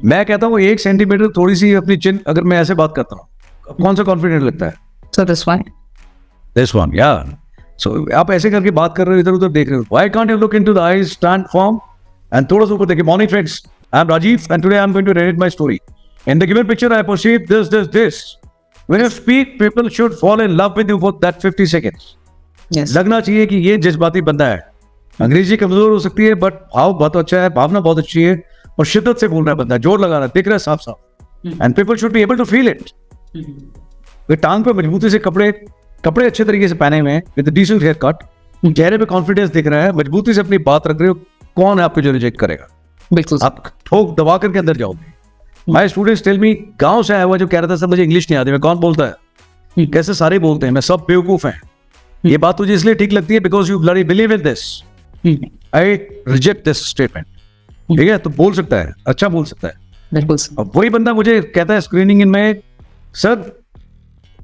Speaker 1: मैं कहता हूँ 1 सेंटीमीटर थोड़ी सी अपनी चिन, अगर मैं ऐसे बात करता हूँ, कौन सा कॉन्फिडेंट लगता है?
Speaker 2: So this one.
Speaker 1: This one, yeah. So आप ऐसे करके बात कर रहे हो, इधर उधर देख रहे हो. Why can't you look into the eyes, stand firm, and थोड़ा सा ऊपर देखिए. Morning friends, I am Rajiv and today I am going to narrate my story. In the given picture I perceive this. When you speak, people should fall in love with you for that 50 seconds.
Speaker 2: Yes.
Speaker 1: लगना चाहिए कि ये जज्बाती बंदा है. अंग्रेजी कमजोर हो सकती है बट भाव बहुत अच्छा है, भावना बहुत अच्छी है और शिद्दत से बोल रहा है बंदा, जोर लगा रहा है, दिख रहा है साफ साफ. And people should be able to feel it. वे टांग पे मजबूती से कपड़े अच्छे तरीके से पहने हुए हैं विद डिसेंट हेयर कट, चेहरे पे कॉन्फिडेंस दिख रहा है, मजबूती से अपनी बात रख रहे हो. कौन है आपको जो रिजेक्ट करेगा?
Speaker 2: बिल्कुल sir.
Speaker 1: आप ठोक दबा करके अंदर जाओगे. माय स्टूडेंट्स टेल मी, गांव से आया हुआ जो कह रहा था सर मुझे इंग्लिश नहीं आती, मैं कौन बोलता है? कैसे सारे बोलते हैं, मैं सब बेवकूफ हैं. ये बात तुझे इसलिए ठीक लगती है because you bloody believe in this. I reject this statement. ठीक है, तो बोल सकता है, अच्छा बोल सकता है.
Speaker 2: बिल्कुल sir.
Speaker 1: अब वही बंदा मुझे कहता है स्क्रीनिंग इन में सर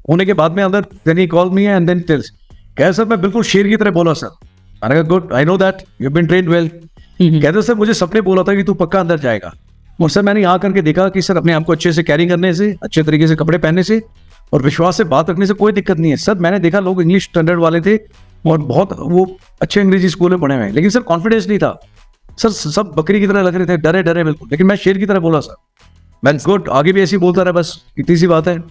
Speaker 1: होने के बाद में अंदर, then he call me and then tells, कह सर मैं बिल्कुल शेर की तरह बोला सर. मैंने कहा good, I know that you been trained well. कहते सर मुझे सबने बोला था कि तू पक्का अंदर जाएगा. और सर मैंने यहाँ करके देखा कि सर अपने आप को अच्छे से कैरी करने से, अच्छे तरीके से कपड़े पहनने से और विश्वास से बात रखने से कोई दिक्कत नहीं है. सर मैंने देखा लोग इंग्लिश स्टैंडर्ड वाले थे और बहुत वो अच्छे अंग्रेजी स्कूल में पढ़े हुए हैं, लेकिन सर कॉन्फिडेंस नहीं था. सर सब बकरी की तरह लग रहे थे, डरे डरे बिल्कुल, लेकिन मैं शेर की तरह बोला सर. मैं गुड, आगे भी ऐसे ही बोलता रहा, बस इतनी सी बात है.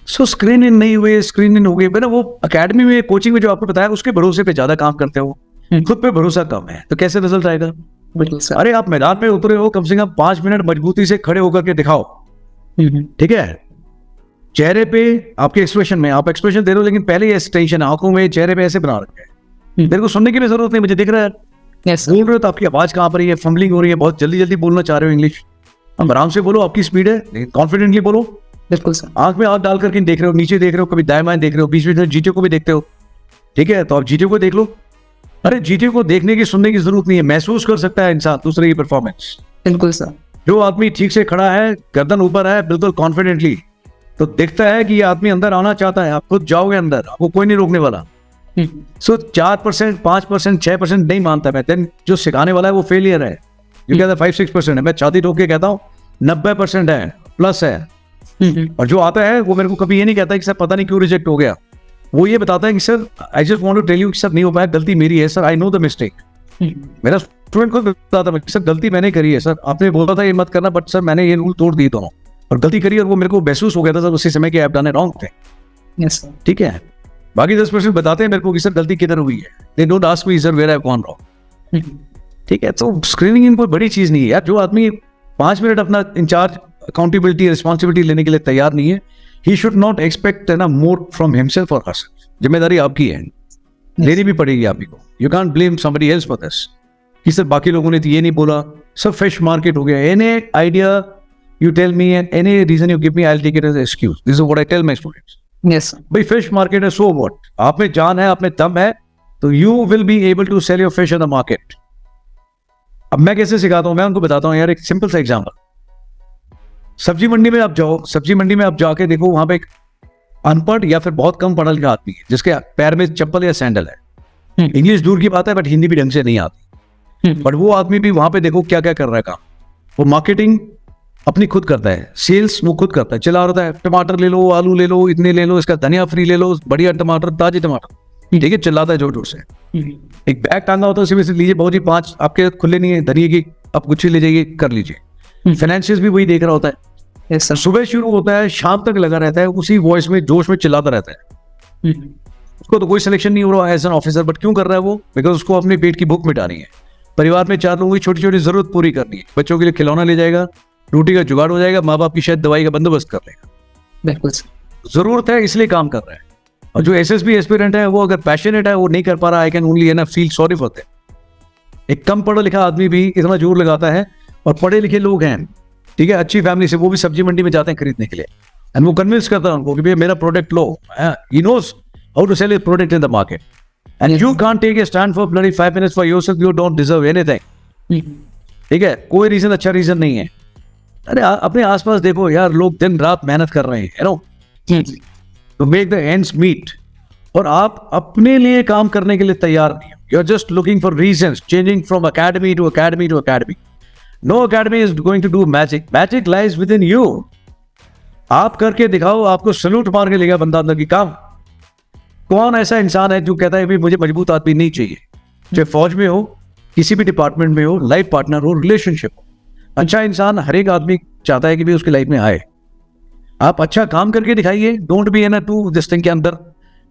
Speaker 1: सो स्क्रीन इन नहीं हुए, स्क्रीन इन हो गई. मैंने वो अकेडमी में, कोचिंग में जो आपको बताया उसके भरोसे पे ज्यादा काम करते हो, खुद पे भरोसा कम है, तो कैसे रिजल्ट आएगा?
Speaker 2: बिल्कुल सर.
Speaker 1: अरे आप मैदान में उतरे हो, कम से कम 5 मिनट मजबूती से खड़े होकर के दिखाओ. ठीक है, चेहरे पे आपके एक्सप्रेशन में आप एक्सप्रेशन दे रहे हो, लेकिन पहले ये टेंशन आंखों में, चेहरे पे ऐसे बना रखे हैं. मेरे को सुनने की भी जरूरत नहीं, मुझे दिख रहा है.
Speaker 2: Yes sir.
Speaker 1: बोल रहे हो तो आपकी आवाज कहाँ पर है, फंबलिंग हो रही है, बहुत जल्दी जल्दी बोलना चाह रहे हो इंग्लिश. हम आराम से बोलो, आपकी स्पीड है, लेकिन कॉन्फिडेंटली बोलो.
Speaker 2: बिल्कुल सर.
Speaker 1: आंख में आंख डाल करके देख रहे हो, नीचे देख रहे हो, कभी दाएं बाएं देख रहे हो, बीच बीच में जीटीओ को भी देखते हो. ठीक है, तो आप जीटीओ को देख लो. अरे जीटीओ को देखने की, सुनने की जरूरत नहीं है, महसूस कर सकता है इंसान दूसरे की परफॉर्मेंस.
Speaker 2: बिल्कुल सर.
Speaker 1: जो आदमी ठीक से खड़ा है, गर्दन ऊपर है, बिल्कुल कॉन्फिडेंटली, तो दिखता है कि ये आदमी अंदर आना चाहता है. आप खुद जाओगे अंदर, आपको कोई नहीं रोकने वाला. सो 4%, 5%, 6% नहीं मानता मैं, देन जो सिखाने वाला है वो फेलियर है. जो कहता है 5-6% है, मैं छाती ठोक के कहता हूँ 90% है, प्लस है. और जो आता है वो मेरे को कभी ये नहीं कहता कि सर पता नहीं क्यों रिजेक्ट हो गया. वो ये बताता है कि sir I just want to tell you कि सर नहीं हो पाया, गलती मेरी है sir, I know the mistake. मेरा स्टूडेंट को बताता है सर गलती मैंने करी है सर, आपने बोला था ये मत करना, बट सर मैंने ये रूल तोड़ दिए दोनों और गलती करी, और वो मेरे को महसूस हो गया था सर उसी समय कि आप डन रॉन्ग थे.
Speaker 2: Yes sir.
Speaker 1: ठीक है, बाकी 10% बताते हैं मेरे को कि सर गलती किधर हुई है. They don't ask me sir where I have gone wrong. ठीक है, तो स्क्रीनिंग इन कोई बड़ी चीज नहीं है यार. जो आदमी 5 मिनट अपना इंचार्ज, अकाउंटेबिलिटी, रिस्पॉन्सिबिलिटी लेने के लिए तैयार नहीं है, ही शुड नॉट एक्सपेक्ट ना मोर फ्रॉम हिमसेल्फ और हरसेल्फ. जिम्मेदारी आपकी है, लेनी भी पड़ेगी आप ही को. You can't blame somebody else for this कि सर बाकी लोगों ने तो ये नहीं बोला. सब फिश मार्केट हो गया. Any idea you tell me and any reason you give me, I will take it as excuse. This is what I tell my students.
Speaker 2: Yes sir.
Speaker 1: भाई फिश मार्केट है, सो व्हाट, आप में जान है, आप में दम है, तो you will be able to sell your fish in the market. अब मैं कैसे सिखाता हूं, मैं उनको बताता हूं यार. एक सिंपल सा एग्जांपल, सब्जी मंडी में आप जाओ, सब्जी मंडी में आप जाके देखो, वहां पे एक अनपढ़ या फिर बहुत कम पढ़ा लिखा आदमी है जिसके पैर में चप्पल या सैंडल है. इंग्लिश दूर की बात है, बट हिंदी भी ढंग से नहीं आती. बट वो आदमी भी वहां पे देखो क्या क्या कर रहा है काम. वो मार्केटिंग अपनी खुद करता है, सेल्स वो खुद करता है, चला रहा है, टमाटर ले लो, आलू ले लो, इतने ले लो, इसका धनिया फ्री ले लो, बढ़िया टमाटर, ताजे टमाटर. ठीक है, चिल्लाता है जोर जोर से. एक बैग टांगा होता है, उसी में से लीजिए बहुत ही 5 आपके खुले नहीं है धनिया की, आप कुछ ही ले जाइए, कर लीजिए. फाइनेंशियल भी वही देख रहा होता है.
Speaker 2: Yes sir.
Speaker 1: सुबह शुरू होता है, शाम तक लगा रहता है, उसी वॉइस में, जोश में चिल्लाता रहता है. उसको तो कोई सिलेक्शन नहीं हो रहा एज एन ऑफिसर, बट क्यों कर रहा है वो? बिकॉज उसको अपने पेट की भूख मिटानी है, परिवार में 4 लोगों की छोटी छोटी जरूरत पूरी करनी है, बच्चों के लिए खिलौना ले जाएगा, रोटी का जुगाड़ हो जाएगा, माँ बाप की शायद दवाई का बंदोबस्त कर लेगा.
Speaker 2: बिल्कुल सर.
Speaker 1: जरूरत है इसलिए काम कर रहा है. और जो एसएसबी एस्पिरेंट है, वो अगर पैशनेट है, वो नहीं कर पा रहा, I can only an feel sorry for that. एक कम पढ़ा लिखा आदमी भी इतना जोर लगाता है, और पढ़े लिखे लोग हैं, ठीक है, अच्छी फैमिली से, वो भी सब्जी मंडी में जाते हैं खरीदने के लिए, एंड वो कन्विंस करता है उनको कि भैया मेरा प्रोडक्ट लो. He knows how to sell his product in the market, and you can't take a stand for bloody 5 minutes for yourself. You don't deserve anything. ठीक है, कोई रीजन अच्छा रीजन नहीं है. अरे अपने आसपास देखो यार, लोग दिन रात मेहनत कर रहे हैं, you know, to make the ends meet, और आप अपने लिए काम करने के लिए तैयार नहीं हो. You are just looking for reasons, changing from academy to academy to academy. No academy is going to do magic. Magic lies within you. आप करके दिखाओ, आपको सल्यूट मार के लेगा बंदा अंदर की काम. कौन ऐसा इंसान है जो कहता है भाई मुझे मजबूत आदमी नहीं चाहिए, चाहे फौज में हो, किसी भी डिपार्टमेंट में हो, लाइफ पार्टनर हो, रिलेशनशिप हो. अच्छा इंसान हर एक आदमी चाहता है कि भी उसकी लाइफ में आए. आप अच्छा काम करके दिखाइए, don't be an to this thing के अंदर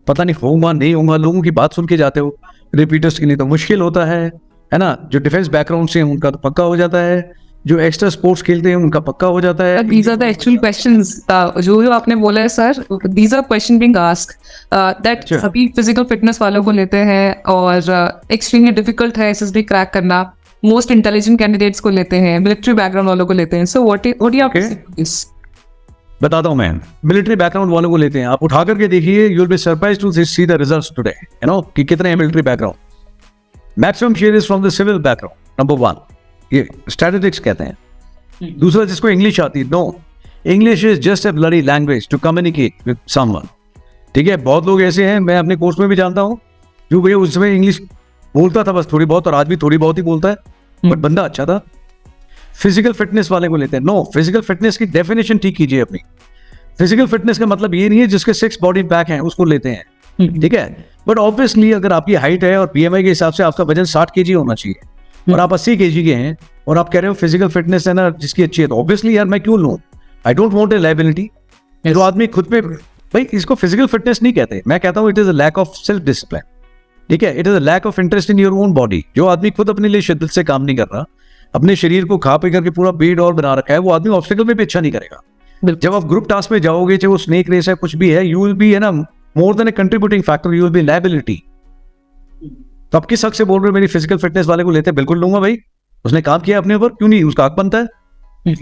Speaker 1: पता नहीं होगा नहीं होगा, लोगों की बात सुन के जाते हो। रिपीटर्स के लिए तो मुश्किल होता है ना। जो डिफेंस बैकग्राउंड से हैं, उनका तो पक्का हो जाता है, जो एक्स्ट्रा स्पोर्ट्स खेलते हैं उनका पक्का हो जाता है।
Speaker 2: These are the actual questions जो आपने बोला है sir, these are question being asked that
Speaker 1: अच्छा।
Speaker 2: सभी फिजिकल फिटनेस वालों को लेते हैं और एक्सट्रीमली डिफिकल्ट है एसएसबी क्रैक करना। मोस्ट इंटेलिजेंट कैंडिडेट्स को लेते हैं, मिलिट्री बैकग्राउंड वालों को लेते हैं। सो व्हाट यू दिस
Speaker 1: बताता हूँ मैं, मिलिट्री बैकग्राउंड वालों को लेते हैं, आप उठा करके देखिए, you will be surprised to see the results today, you know, कि कितने हैं military background. Maximum share is from the civil background, number 1, ये स्टैटिस्टिक्स कहते हैं। दूसरा, जिसको इंग्लिश आती है, no, English is just a bloody language to communicate with someone. ठीक है, बहुत लोग ऐसे हैं, मैं अपने कोर्स में भी जानता हूँ, जो भैया उस समय इंग्लिश बोलता था बस थोड़ी बहुत, और आज भी थोड़ी बहुत ही बोलता है, बट बंदा अच्छा था। फिजिकल फिटनेस वाले को लेते हैं, नो, फिजिकल फिटनेस की डेफिनेशन ठीक कीजिए अपनी। फिजिकल फिटनेस का मतलब ये नहीं है जिसके 6 बॉडी पैक हैं उसको लेते हैं, ठीक है, बट ऑब्वियसली अगर आपकी हाइट है और बीएमआई के हिसाब से आपका वजन 60 केजी होना चाहिए और आप 80 केजी के हैं और आप कह रहे हो फिजिकल फिटनेस है ना जिसकी अच्छी है, तो ऑब्वियसली यार मैं क्यों लूं? आई डोंट वांट ए लायबिलिटी। जो आदमी खुद पे, भाई इसको फिजिकल फिटनेस नहीं कहते, मैं कहता हूं it is a lack of self discipline. ठीक है, it is a lack of interest in your own body. जो आदमी खुद अपने लिए शिद्दत से काम नहीं कर रहा, अपने शरीर को खा पी करके पूरा बेड और बना रखा है, वो आदमी ऑब्स्टिकल में भी अच्छा नहीं करेगा। जब आप ग्रुप टास्क में जाओगे, चाहे वो स्नेक रेस है, कुछ भी है, यू विल बी, है ना, more than A contributing factor, you will B liability. तो आप किस हक से बोल रहे हो मेरी फिजिकल फिटनेस वाले को लेते हैं? बिल्कुल लूंगा भाई, उसने काम किया अपने ऊपर, क्यों नहीं, उसका हक बनता है।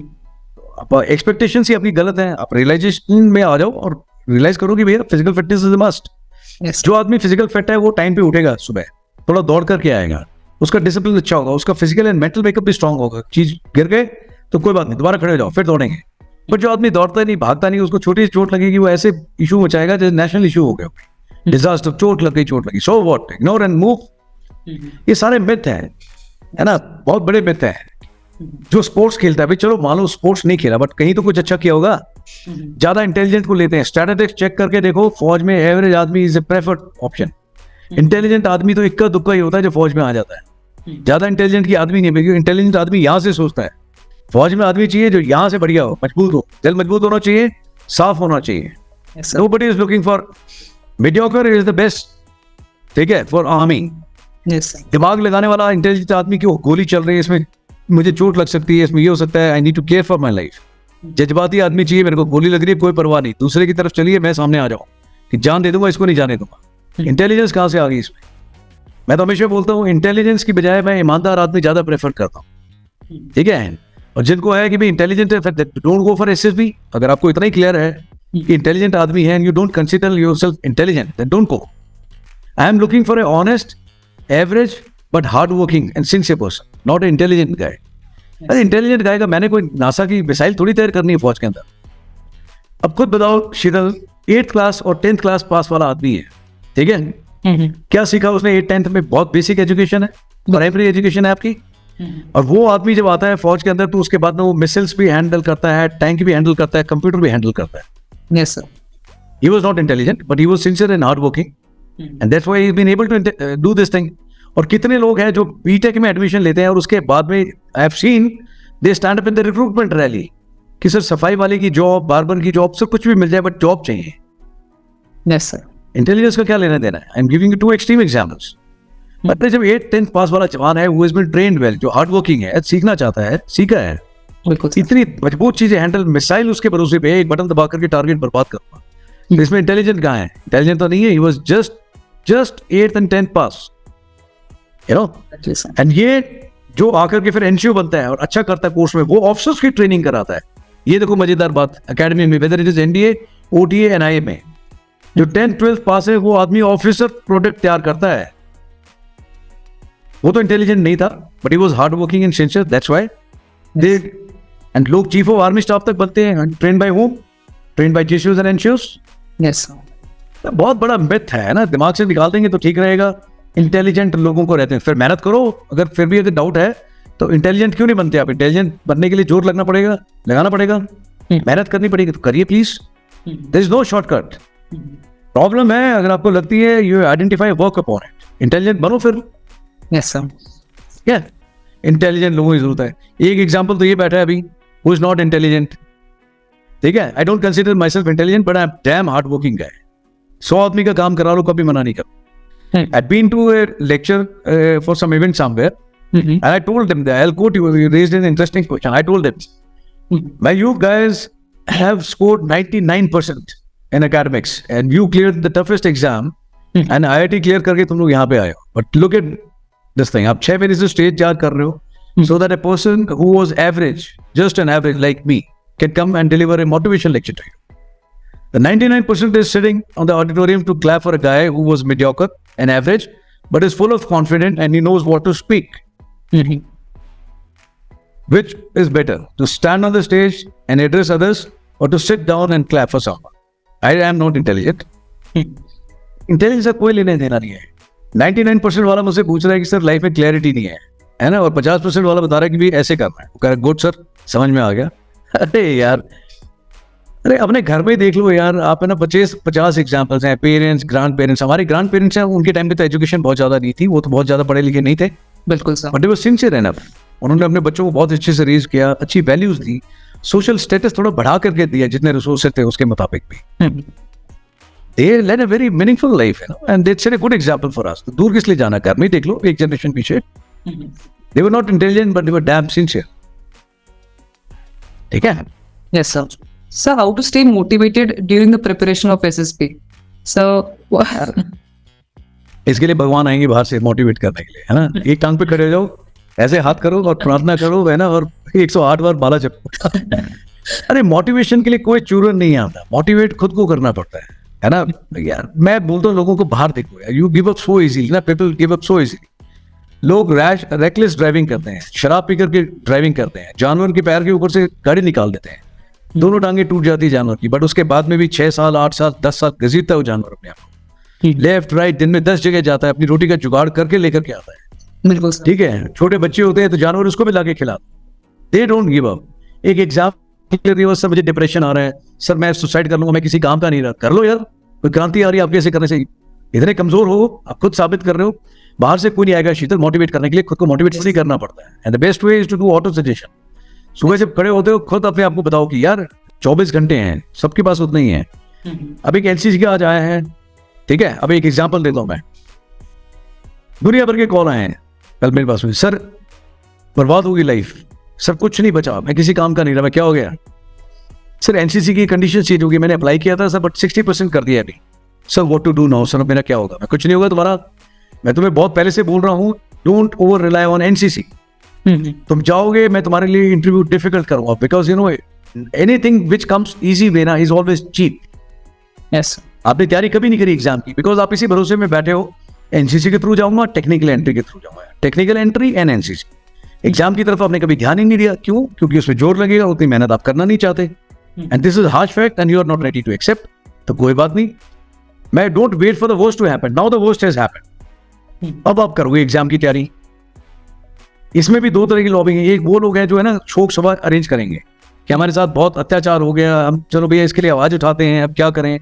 Speaker 1: आप एक्सपेक्टेशन ही अपनी गलत है, आप रियलाइजेशन में आ जाओ और रियलाइज करो कि भैया फिजिकल फिटनेस इज मस्ट। जो आदमी फिजिकल फिट है वो टाइम पे उठेगा, सुबह थोड़ा दौड़ करके आएगा, उसका डिसिप्लिन अच्छा होगा, उसका फिजिकल एंड मेंटल मेकअप भी स्ट्रांग होगा। चीज गिर गए तो कोई बात नहीं, दोबारा खड़े हो जाओ, फिर दौड़ेंगे। बट जो आदमी दौड़ता नहीं, भागता नहीं, उसको छोटी चोट लगेगी, वो ऐसे इशू मचाएगा जैसे नेशनल इशू हो गया, डिजास्टर, चोट लगी, so what, ignore and move. ये सारे मिथ हैं, है ना, बहुत बड़े मिथ हैं। जो स्पोर्ट्स खेलता है, भाई चलो मान लो स्पोर्ट्स नहीं खेला बट कहीं तो कुछ अच्छा किया होगा। ज्यादा इंटेलिजेंट को लेते हैं, स्टैटिस्टिक्स चेक करके देखो, फौज में एवरेज आदमी is a preferred option. Intelligent आदमी तो इक्का दुक्का ही होता है जो फौज में आ जाता है। ज्यादा इंटेलिजेंट की आदमी नहीं, क्योंकि इंटेलिजेंट आदमी यहाँ से सोचता है। फौज में आदमी चाहिए जो यहाँ से बढ़िया हो, मजबूत हो, दिल मजबूत होना चाहिए, साफ होना चाहिए। Nobody is looking for mediocre, is the best, ठीक है, फॉर आर्मी। दिमाग लगाने वाला इंटेलिजेंट आदमी की गोली चल रही है, इसमें मुझे चोट लग सकती है, इसमें ये हो सकता है, I need to care for my life. जज्बाती आदमी चाहिए, मेरे को गोली लग रही है, कोई परवाह नहीं, दूसरे की तरफ चलिए, मैं सामने आ जाऊँ कि जान दे दूंगा, इसको नहीं जाने दूंगा। इंटेलिजेंस कहाँ से आ गई इसमें? मैं तो हमेशा बोलता हूँ इंटेलिजेंस की बजाय मैं ईमानदार आदमी ज्यादा प्रेफर करता हूँ, ठीक है। और जिनको है कि भाई इंटेलिजेंट है, डोंट गो फॉर एसएसबी। अगर आपको इतना ही क्लियर है कि इंटेलिजेंट आदमी है and you don't consider yourself intelligent, then don't go. I am looking for a honest, average but hard working and sincere person, not a intelligent guy. अरे इंटेलिजेंट गाय का मैंने कोई नासा की मिसाइल थोड़ी तैयार करनी है फौज के अंदर। अब खुद बताओ, शीतल 8th क्लास और 10th क्लास पास वाला आदमी है, ठीक है, क्या सीखा उसने 8th 10th में? बहुत बेसिक एजुकेशन है, प्राइमरी एजुकेशन है आपकी। और वो आदमी जब आता है फौज के अंदर, तो उसके बाद में वो मिसाइल्स भी हैंडल करता है, टैंक भी हैंडल करता है, कंप्यूटर भी हैंडल करता है।
Speaker 2: Yes sir.
Speaker 1: He was not intelligent, but he was sincere and hardworking, and that's why he's been able to do this thing. और कितने लोग हैं जो बीटेक में एडमिशन लेते हैं और उसके बाद में I have seen they stand up in the recruitment rally कि सर सफाई वाले की जॉब, बार्बर की जॉब, सब कुछ भी मिल जाए बट जॉब चाहिए।
Speaker 2: Yes sir.
Speaker 1: इंटेलिजेंस का क्या लेना देना है? I am giving you 2 extreme examples. मतलब जब 8th 10th पास वाला जवान है, वो इज बीन ट्रेन्ड वेल, जो हार्ड वर्किंग है, सीखना चाहता है, सीखा है,
Speaker 2: बिल्कुल
Speaker 1: इतनी मजबूत चीजें हैंडल, मिसाइल उसके भरोसे पे, एक बटन दबा करके टारगेट बर्बाद करना। इसमें इंटेलिजेंट कहाँ है? इंटेलिजेंट तो नहीं है, he was just 8th and 10th pass, you know. And ये जो आकर के फिर एनसीओ बनता है और अच्छा करता है कोर्स में, वो ऑफिसर्स की ट्रेनिंग कराता है। ये देखो मजेदार बात, एकेडमी में, whether it is NDA, OTA, NIA में, जो 10th 12th पास है वो आदमी ऑफिसर प्रोडक्ट तैयार करता है। वो तो इंटेलिजेंट नहीं था, but he was hard working and sincere, that's why they, and लोग चीफ ऑफ आर्मी स्टाफ तक बनते हैं, train by home, train by GCOs and NCOs.
Speaker 2: Yes.
Speaker 1: बहुत बड़ा मिथ है ना, दिमाग से निकाल देंगे तो ठीक रहेगा। इंटेलिजेंट लोगों को रहते हैं, फिर मेहनत करो, अगर फिर भी अगर डाउट है तो इंटेलिजेंट क्यों नहीं बनते आप? इंटेलिजेंट बनने के लिए जोर लगना पड़ेगा, लगाना पड़ेगा, मेहनत करनी पड़ेगी, तो करिए please, there is no shortcut. Problem है अगर आपको लगती है, you identify, work upon it, intelligent बनो फिर।
Speaker 2: Yes sir.
Speaker 1: क्या इंटेलिजेंट लोगों की जरूरत है? एक एग्जांपल तो ये बैठा है अभी, हु इज नॉट इंटेलिजेंट, ठीक है, I don't consider my self intelligent but I am damn hard working गाय. 100 आदमी का काम करा लो, कभी मना नहीं कर. I'd been to a lecture for some event somewhere, and I told them that I'll quote you. You raised an interesting question. I told them, "Man, you guys have scored 99% in academics, and you cleared the toughest exam, and IIT clear करके तुम लोग यहाँ पे आए हो. But look at this thing. आप 6 महीने से stage charge कर रहे हो, so that a person who was average, just an average like me, can come and deliver a motivation lecture to you. The 99% is sitting on the auditorium to clap for a guy who was mediocre and average, but is full of confidence and he knows what to speak. Which is better, to stand on the stage and address others, or to sit down and clap for someone? I am not intelligent. Intelligence का कोई लेने देना नहीं है. 99% वाला मुझसे पूछ रहा है कि सर लाइफ में क्लैरिटी नहीं है ना, और 50% वाला बता रहा है कि भी ऐसे करना है. वो कह रहा है गुड सर, समझ में आ गया. अरे यार, अरे अपने घर में देख लो यार, आप है ना 50 एग्जाम्पल्स हैं. पेरेंट्स, ग्रैंड पेरेंट्स, हमारे ग्रैंड पेरेंट्स हैं, उनके टाइम पे तो एजुकेशन बहुत ज़्यादा नहीं थी, वो तो बहुत ज़्यादा पढ़े लिखे नहीं थे.
Speaker 2: बिल्कुल sir.
Speaker 1: But they were sincere enough. उन्होंने अपने बच्चों को बहुत अच्छे से रेज किया, अच्छी वैल्यूज दी, सोशल स्टेटस थोड़ा बढ़ा करके दिया जितने रिसोर्सेज थे उसके मुताबिक भी. They led a very meaningful life, you know, and they set a good example for us. दूर किस लिए जाना, घर में देख लो एक जनरेशन पीछे. They were not intelligent but they were damn sincere. ठीक है.
Speaker 2: Yes, sir. So, how to stay motivated during the preparation of SSP? So,
Speaker 1: इसके लिए भगवान आएंगे बाहर से मोटिवेट करने के लिए, है ना. एक टांग पे खड़े हो जाओ, ऐसे हाथ करो और प्रार्थना करो, है ना, और 108 बार बाला चपको. अरे मोटिवेशन के लिए कोई चूरन नहीं आता, मोटिवेट खुद को करना पड़ता है ना यार. मैं बोलता हूँ लोगों को बाहर देखो यार, you give up so easily ना, people give up so easily. लोग रेकलेस ड्राइविंग करते हैं, शराब पीकर के ड्राइविंग करते हैं, जानवर के पैर के ऊपर से गाड़ी निकाल देते हैं, दोनों टांगे टूट जाती है जानवर की, बट उसके बाद में भी 6 साल 8 साल 10 साल घसीटता है वो जानवर अपने आप को. लेफ्ट राइट दिन में 10 जगह जाता है, अपनी रोटी का जुगाड़ करके लेकर के आता है.
Speaker 2: बिल्कुल.
Speaker 1: ठीक है. छोटे बच्चे होते हैं तो जानवर उसको भी लाके खिलाते. They don't give up. एक एग्जाम सर मुझे डिप्रेशन आ रहा है, सर मैं सुसाइड कर लूंगा, मैं किसी काम का नहीं रहा. कर लो यार, कोई क्रांति आ रही है आपके ऐसे करने से. इतने कमजोर हो, आप खुद साबित कर रहे हो, बाहर से कोई नहीं आएगा शीतल मोटिवेट करने के लिए, खुद को मोटिवेट नहीं करना पड़ता है. And the best way is to do auto suggestion. सुबह जब खड़े होते हो खुद अपने आप को बताओ कि यार 24 घंटे हैं, सबके पास उतना ही है. अब एक एनसीसी का आज आया है, ठीक है. अब एक एग्जांपल देता हूं मैं. दुनिया भर के कॉल आए हैं कल मेरे पास में, सर बर्बाद होगी लाइफ, सर कुछ नहीं बचा, मैं किसी काम का नहीं रहा, मैं क्या हो गया सर, एनसीसी की कंडीशन चेंज हो गई, मैंने अप्लाई किया था सर बट 60% कर दिया अभी. Sir what to do now, sir मेरा क्या होगा. मैं कुछ नहीं होगा तुम्हारा, मैं तुम्हें बहुत पहले से बोल रहा हूँ, don't over rely on NCC. तुम जाओगे, मैं तुम्हारे लिए इंटरव्यू डिफिकल्ट करूंगा, because you know anything which comes easy way ना इज ऑलवेज चीप.
Speaker 2: यस.
Speaker 1: आपने तैयारी कभी नहीं करी एग्जाम की, बिकॉज आप इसी भरोसे में बैठे हो, एनसीसी के थ्रू जाऊंगा, टेक्निकल एंट्री के थ्रू जाऊंगा, technical entry and NCC. Exam की तरफ आपने कभी ध्यान ही नहीं दिया. क्यों? क्योंकि उसमें जोर लगेगा, उतनी मेहनत आप करना नहीं चाहते. And this is harsh fact and you are not ready to accept. तो कोई बात नहीं, मैं don't wait for the worst to happen, now the worst has happened. अब आप करोगे एग्जाम की तैयारी. इसमें भी 2 तरह की लॉबिंग है. एक वो लोग हैं जो है ना शोक सभा अरेंज करेंगे कि हमारे साथ बहुत अत्याचार हो गया, हम चलो भैया इसके लिए आवाज उठाते हैं, अब क्या करें.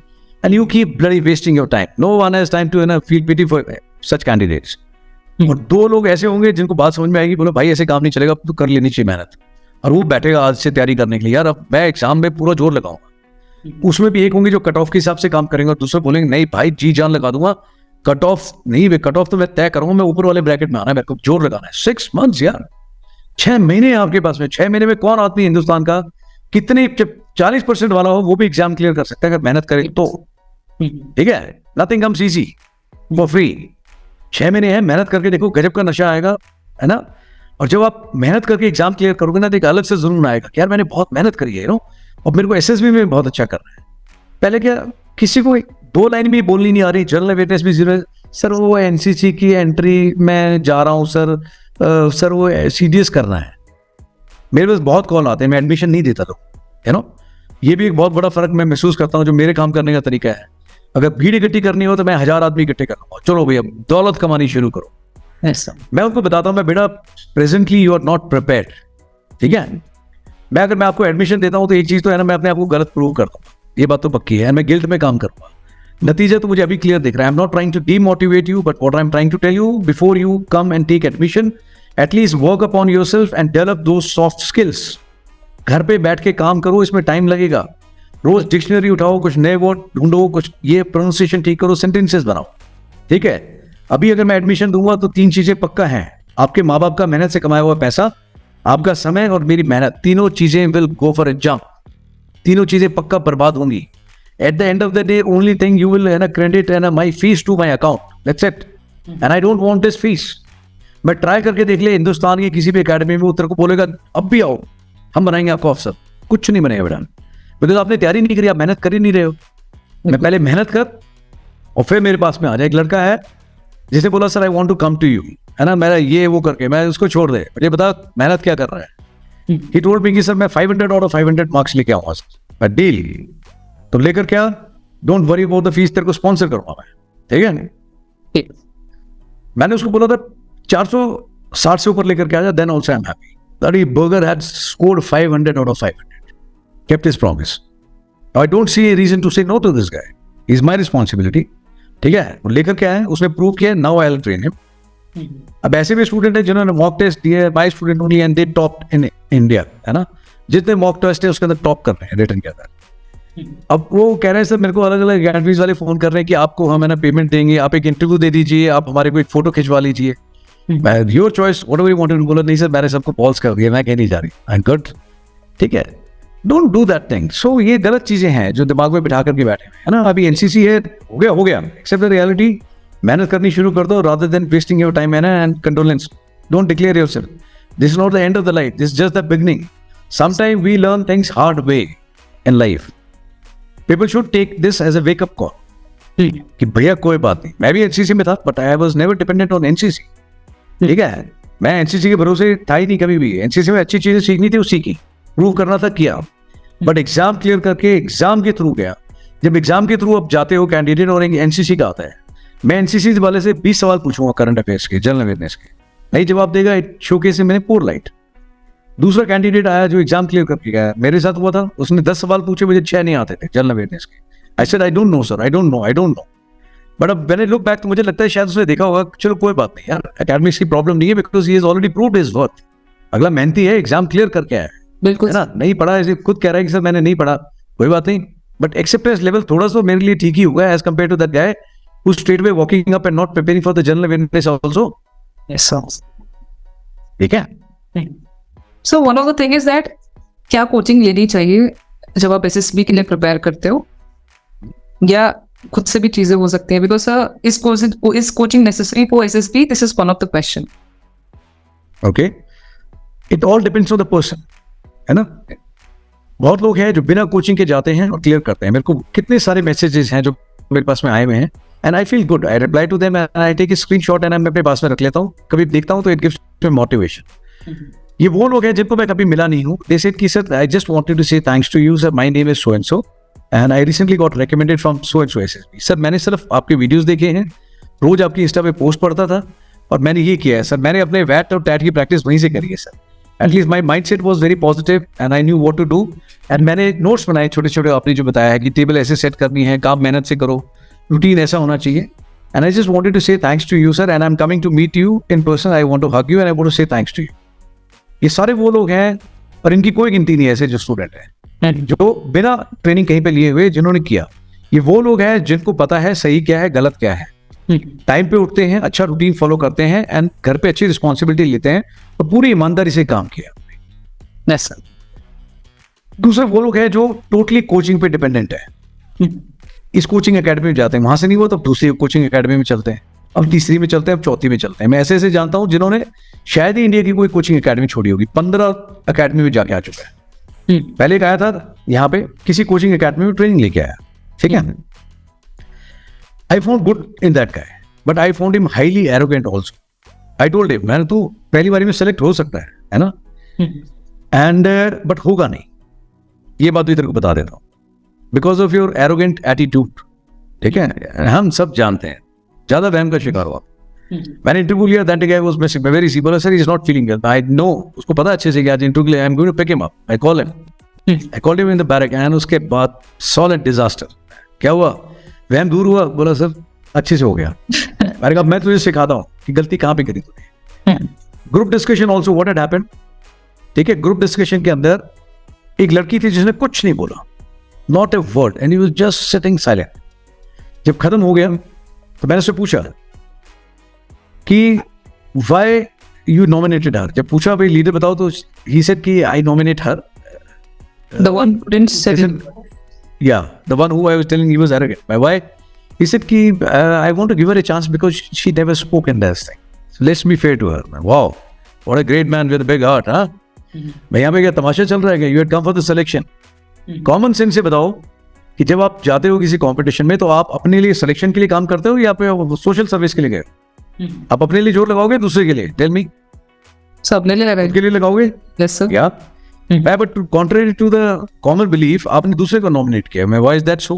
Speaker 1: And you keep bloody wasting your time. No one has time to feel pity for such candidates. और 2 लोग ऐसे होंगे जिनको बात समझ में आएगी, बोलो भाई ऐसे काम नहीं चलेगा, तो कर लेनी चाहिए मेहनत. और वो बैठेगा आज से तैयारी करने के लिए, यार अब मैं एग्जाम में पूरा जोर लगाऊंगा. उसमें भी एक होंगे जो कट ऑफ के हिसाब से काम करेंगे, और दूसरे बोलेंगे नहीं भाई जी जान लगा दूंगा, कट ऑफ नहीं, वे कट ऑफ तो मैं तय करूंगा, मैं ऊपर वाले ब्रैकेट में आना है, मेरे को जोर लगाना है. 6 मंथ्स यार, 6 महीने आपके पास में. 6 महीने में कौन आदमी हिंदुस्तान का कितने 40% वाला हो वो भी एग्जाम क्लियर कर सकता है अगर मेहनत करे तो. ठीक है. Nothing comes easy for free. 6 महीने हैं, मेहनत करके देखो, गजब का नशा आएगा, है ना. और जब आप मेहनत करके एग्जाम क्लियर करोगे ना, तो एक अलग से जुनून आएगा कि यार मैंने बहुत मेहनत करी है, नो, और मेरे को एसएसबी में बहुत अच्छा करना है. पहले क्या किसी को 2 लाइन भी बोलनी नहीं आ रही, जनरल अवेयरनेस भी जीरो. सर वो एनसीसी की एंट्री में जा रहा हूँ सर, सर वो सीडीएस करना है. मेरे पास बहुत कॉल आते हैं, मैं एडमिशन नहीं देता तो, है नो. ये भी एक बहुत बड़ा फर्क मैं महसूस करता हूँ जो मेरे काम करने का तरीका है. अगर भीड़ इकट्ठी करनी हो तो मैं 1000 आदमी इकट्ठे कर लूंगा, चलो भैया दौलत कमानी शुरू करो. मैं उनको बताता हूँ, मैं बेटा presently you are not prepared. ठीक है. अगर मैं आपको एडमिशन देता हूँ तो एक चीज तो है ना, मैं अपने आप को गलत प्रूव करता हूँ, ये बात तो पक्की है. मैं गिल्ट में काम करूंगा. नतीजा तो मुझे अभी क्लियर दिख रहा है. I am not trying to demotivate you, but what I am trying to tell you, before you come and take admission, at least work upon yourself and develop those soft skills. घर पे बैठ के काम करो, इसमें टाइम लगेगा. रोज डिक्शनरी उठाओ, कुछ नए वर्ड ढूंढो, कुछ ये प्रोनाउंसिएशन ठीक करो, सेंटेंसेस बनाओ, ठीक है। अभी अगर मैं एडमिशन दूंगा तो 3 चीजें पक्का हैं, आपके माँ बाप का मेहनत से कमाया हुआ पैसा, आपका समय और मेरी मेहनत, तीनों चीजें विल गो फॉर एग्जाम, तीनों चीजें पक्का बर्बाद होंगी। At the end of the day only thing you will credit my fees to my account, that's it, and I don't want this fees. मैं ट्राई करके देख ले हिंदुस्तान की किसी भी एकेडमी में, उत्तर को बोलेगा अब भी आओ, हम बनाएंगे आपको अफसर, कुछ नहीं बनेगा बेटा, बिकॉज आपने तैयारी नहीं करी, आप मेहनत कर ही नहीं रहे हो। मैं पहले मेहनत कर और फिर मेरे पास में आ जाए। एक लड़का है जिसने बोला sir I want to come to you, है ना, मेरा ये वो करके मैं उसको छोड़ दे, मुझे बता मेहनत क्या कर रहा है। ही टोल्ड मी कि सर मैं 500 आउट ऑफ 500 मार्क्स लेके आऊंगा सर। मैं डील तो लेकर क्या, don't worry about the fees, तेरे को स्पॉन्सर करूंगा मैं, ठीक है। मैंने उसको बोला था 460 से ऊपर लेकर के आ जा, then also I am happy. That burger had scored 500 out of 500, kept his promise. I don't see a reason to say no to this guy, is my responsibility, ठीक है। वो लेकर के आए, उसने प्रूव किया, now I will train him. अब ऐसे भी स्टूडेंट है जिन्होंने मॉक टेस्ट दिए, my student only and they top in India, है ना, जितने मॉक टेस्ट है उसके अंदर टॉप कर रहे हैं रिटर्न के अंदर। अब वो कह रहे हैं सर मेरे को अलग अलग अकेडमीज वाले फोन कर रहे हैं कि आपको हम है ना पेमेंट देंगे, आप एक इंटरव्यू दे दीजिए, आप हमारे को एक फोटो खिंचवा लीजिए, your choice whatever you wanted. बोला नहीं सर मैंने सबको पॉज कर दिया, मैं कहीं नहीं जा रही, आई एम गुड, ठीक है। Don't do that thing. So ये गलत चीजें हैं जो दिमाग में बिठा करके बैठे हैं, है ना। अभी एनसीसी है, हो गया, एक्सेप्ट द रियलिटी, मेहनत करनी शुरू कर दो rather than wasting your time, है ना, and condolence. Don't declare yourself, this is not the end of the life, this is just the beginning. Sometime we learn things hard way in life, people should take this as a wake up call कि भैया कोई बात नहीं, मैं भी एनसीसी में था but I was never dependent on NCC, ठीक है। मैं एनसीसी के भरोसे था ही नहीं कभी भी। एनसीसी में अच्छी चीजें सीखनी थी, वो सीखी, प्रूव करना था किया, बट एग्जाम क्लियर करके एग्जाम के थ्रू गया। जब एग्जाम के थ्रू आप जाते हो कैंडिडेट और एनसीसी का आता है, मैं एनसीसी वाले से 20 सवाल पूछूंगा करंट अफेयर्स के, जनरल अवेयरनेस के, नहीं जवाब देगा, शोकेस से मैंने पोर लाइट। दूसरा कैंडिडेट आया जो एग्जाम क्लियर करके गया, मेरे साथ हुआ था, उसने 10 सवाल पूछे, मुझे 6 नहीं आते थे जनरल अवेयरनेस के। I said I don't no sir, I don't no. But अब मैंने लुक बैक तो मुझे लगता है शायद उसने देखा होगा, चलो कोई बात नहीं यार, एकेडमिक्स की प्रॉब्लम नहीं है, because he is already proved his worth. अगला मेहनती है, एग्जाम क्लियर करके आया,
Speaker 2: बिल्कुल
Speaker 1: है ना, नहीं पढ़ा, ऐसे खुद कह रहा है कि सर मैंने नहीं पढ़ा, कोई बात नहीं, बट एक्सेप्टेंस लेवल थोड़ा सा मेरे लिए ठीक ही हुआ as compare to that guy who straight away walking up and not preparing for the general awareness also.
Speaker 2: Yes, sir.
Speaker 1: ठीक है।
Speaker 2: So one of the thing is that क्या कोचिंग लेनी चाहिए जब आप एसएसबी के लिए प्रिपेयर करते हो, या खुद से भी चीजें हो सकती हैं, बिकॉज इस coaching necessary for SSB, this is one of the question.
Speaker 1: Okay, it all depends on the person, है ना। बहुत लोग हैं जो बिना कोचिंग के जाते हैं और क्लियर करते हैं। मेरे को कितने सारे मैसेजेस हैं जो मेरे पास में आए हुए हैं, and I feel good, I reply to them, I take a screenshot and मैं अपने पास में रख लेता हूँ, कभी देखता हूँ तो इट गिव्स मी मोटिवेशन। ये वो लोग हैं जिनको मैं कभी मिला नहीं हूँ, दे सेड कि sir I just wanted to say thanks to you sir, my name is so and I recently got recommended from so SSB. Sir मैंने सिर्फ आपके वीडियोस देखे हैं, रोज आपकी इंस्टा पे पोस्ट पढ़ता था, और मैंने ये किया है सर, मैंने अपने वैट और टैट की प्रैक्टिस वहीं से करी है sir. At least my mind set was very positive and I knew what to do, and मैंने नोट्स बनाए छोटे छोटे, आपने जो बताया है कि टेबल ऐसे सेट करनी है, काम मेहनत से करो, रूटीन ऐसा होना चाहिए। And I just wanted to say thanks to you sir, and I am coming to meet you in person, I want to hug you and I want to say thanks to you. ये सारे वो लोग हैं, और इनकी कोई गिनती नहीं है ऐसे जो स्टूडेंट हैं जो बिना ट्रेनिंग कहीं पे लिए हुए जिन्होंने किया। ये वो लोग हैं जिनको पता है सही क्या है गलत क्या है, टाइम पे उठते हैं, अच्छा रूटीन फॉलो करते हैं, एंड घर पे अच्छी रिस्पॉन्सिबिलिटी लेते हैं, और पूरी ईमानदारी से काम किया। दूसरे वो लोग हैं जो टोटली कोचिंग पे डिपेंडेंट है, इस कोचिंग एकेडमी में जाते हैं, वहां से नहीं हुआ तो दूसरी कोचिंग एकेडमी में चलते हैं, अब तीसरी में चलते हैं, अब चौथी में चलते हैं। मैं ऐसे ऐसे जानता हूं जिन्होंने शायद ही इंडिया की कोई कोचिंग एकेडमी छोड़ी होगी, 15 एकेडमी में जाके आ चुका है। पहले एक आया था यहाँ पे किसी कोचिंग एकेडमी में ट्रेनिंग लेके आया, ठीक है। I found good in that guy, but I found him highly arrogant also. I told him, मैंने तू पहली बारी में सेलेक्ट हो सकता है ना, एंड बट होगा नहीं, ये बात भी तेरे को बता देता हूँ, because of your arrogant attitude, ठीक है। हम सब जानते हैं, ज्यादा वहम का शिकार हुआ। मैंने इंटरव्यू लिया, that guy was missing, very simple sir, he is not feeling well, I know, उसको पता अच्छे से कि आज interview I am going to pick him up, I called him in the barrack, and उसके बाद सॉलिड डिजास्टर। क्या हुआ, वहम दूर हुआ, बोला सर अच्छे से हो गया। मैंने कहा मैं तुझे सिखाता हूँ कि गलती कहाँ पे करी तूने। Group discussion also what had happened, ठीक है। ग्रुप डिस्कशन के अंदर एक लड़की थी जिसने कुछ नहीं बोला, not a word, and he was just sitting silent. जब खत्म हो गया तो मैंने उससे पूछा कि व्हाई यू नॉमिनेटेड हर. जब पूछा भाई लीडर बताओ, तो ही सेड कि I nominate her.
Speaker 2: The one who didn't sit in.
Speaker 1: Yeah, the one who I was telling he was arrogant. Why? He said कि I want to give her a chance because she never spoke in this thing. So let's be fair to her. Wow, what a great man with a big heart, huh? मैं यहाँ पे क्या तमाशा चल रहा है क्या? You had come for the selection. Common sense से बताओ कि जब आप जाते हो किसी कंपटीशन में तो आप अपने लिए सिलेक्शन के लिए काम करते हो या आप सोशल सर्विस के लिए गए? आप अपने लिए जोर लगाओगे दूसरे के लिए? Tell me.
Speaker 2: सबने ले लगा.
Speaker 1: के लिए लगाओगे?
Speaker 2: Yes sir.
Speaker 1: या but contrary to the common belief आपने दूसरे को नॉमिनेट किया. मैं व्हाई इज दैट सो?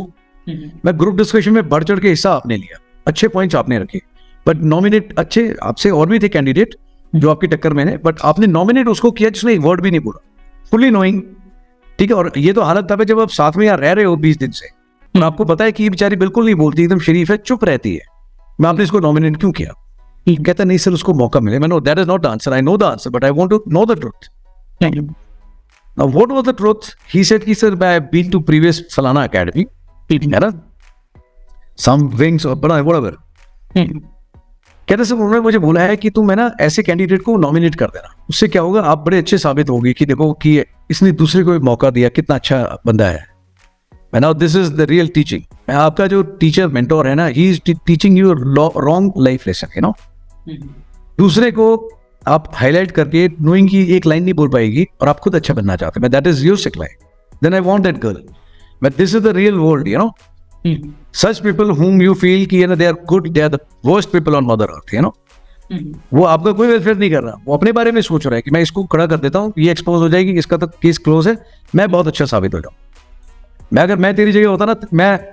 Speaker 1: मैं ग्रुप डिस्कशन में बढ़ चढ़ के हिस्सा आपने लिया, अच्छे पॉइंट्स आपने रखे, बट नॉमिनेट अच्छे आपसे और भी थे कैंडिडेट जो आपकी टक्कर में है, बट आपने नॉमिनेट उसको किया जिसने एक वर्ड भी नहीं बोला, फुली नोइंग. ठीक है, और ये तो हालत तब है जब आप साथ में यहाँ रह रहे हो 20 दिन से, तो आपको पता है कि ये बेचारी बिल्कुल नहीं बोलती, एकदम शरीफ है, चुप रहती है. मैं आपने इसको नॉमिनेट क्यों किया? कहता नहीं सर उसको मौका मिले. मैं know that is not the answer, I know the answer, but I want to know the truth. Now, what was the truth? He said, "Sir, I have been to previous Falana Academy, है ना? Some wings or whatever." कहते सर उन्होंने मुझे बोला है कि तुम है ना ऐसे कैंडिडेट को नॉमिनेट कर देना, उससे क्या होगा आप बड़े अच्छे साबित होगी कि देखो कि इसने दूसरे को मौका दिया, कितना अच्छा बंदा है. Now this is the real teaching. आपका जो टीचर मेंटोर है ना, he is teaching you wrong life lesson, you know? दूसरे को आप हाईलाइट करके नोइंग की एक लाइन नहीं बोल पाएगी और आप खुद अच्छा बनना चाहते हैं. That is your sick line. Then I want that girl. But this is the real world, you know. Such people whom you feel कि they are good, they are the worst people on mother earth, you know. वो आपका कोई वेलफेयर नहीं कर रहा, वो अपने बारे में सोच रहा है कि मैं इसको खड़ा कर देता हूँ, ये एक्सपोज हो जाएगी, इसका तो केस क्लोज है, मैं बहुत अच्छा साबित हो जाऊँ. मैं तेरी जगह होता ना,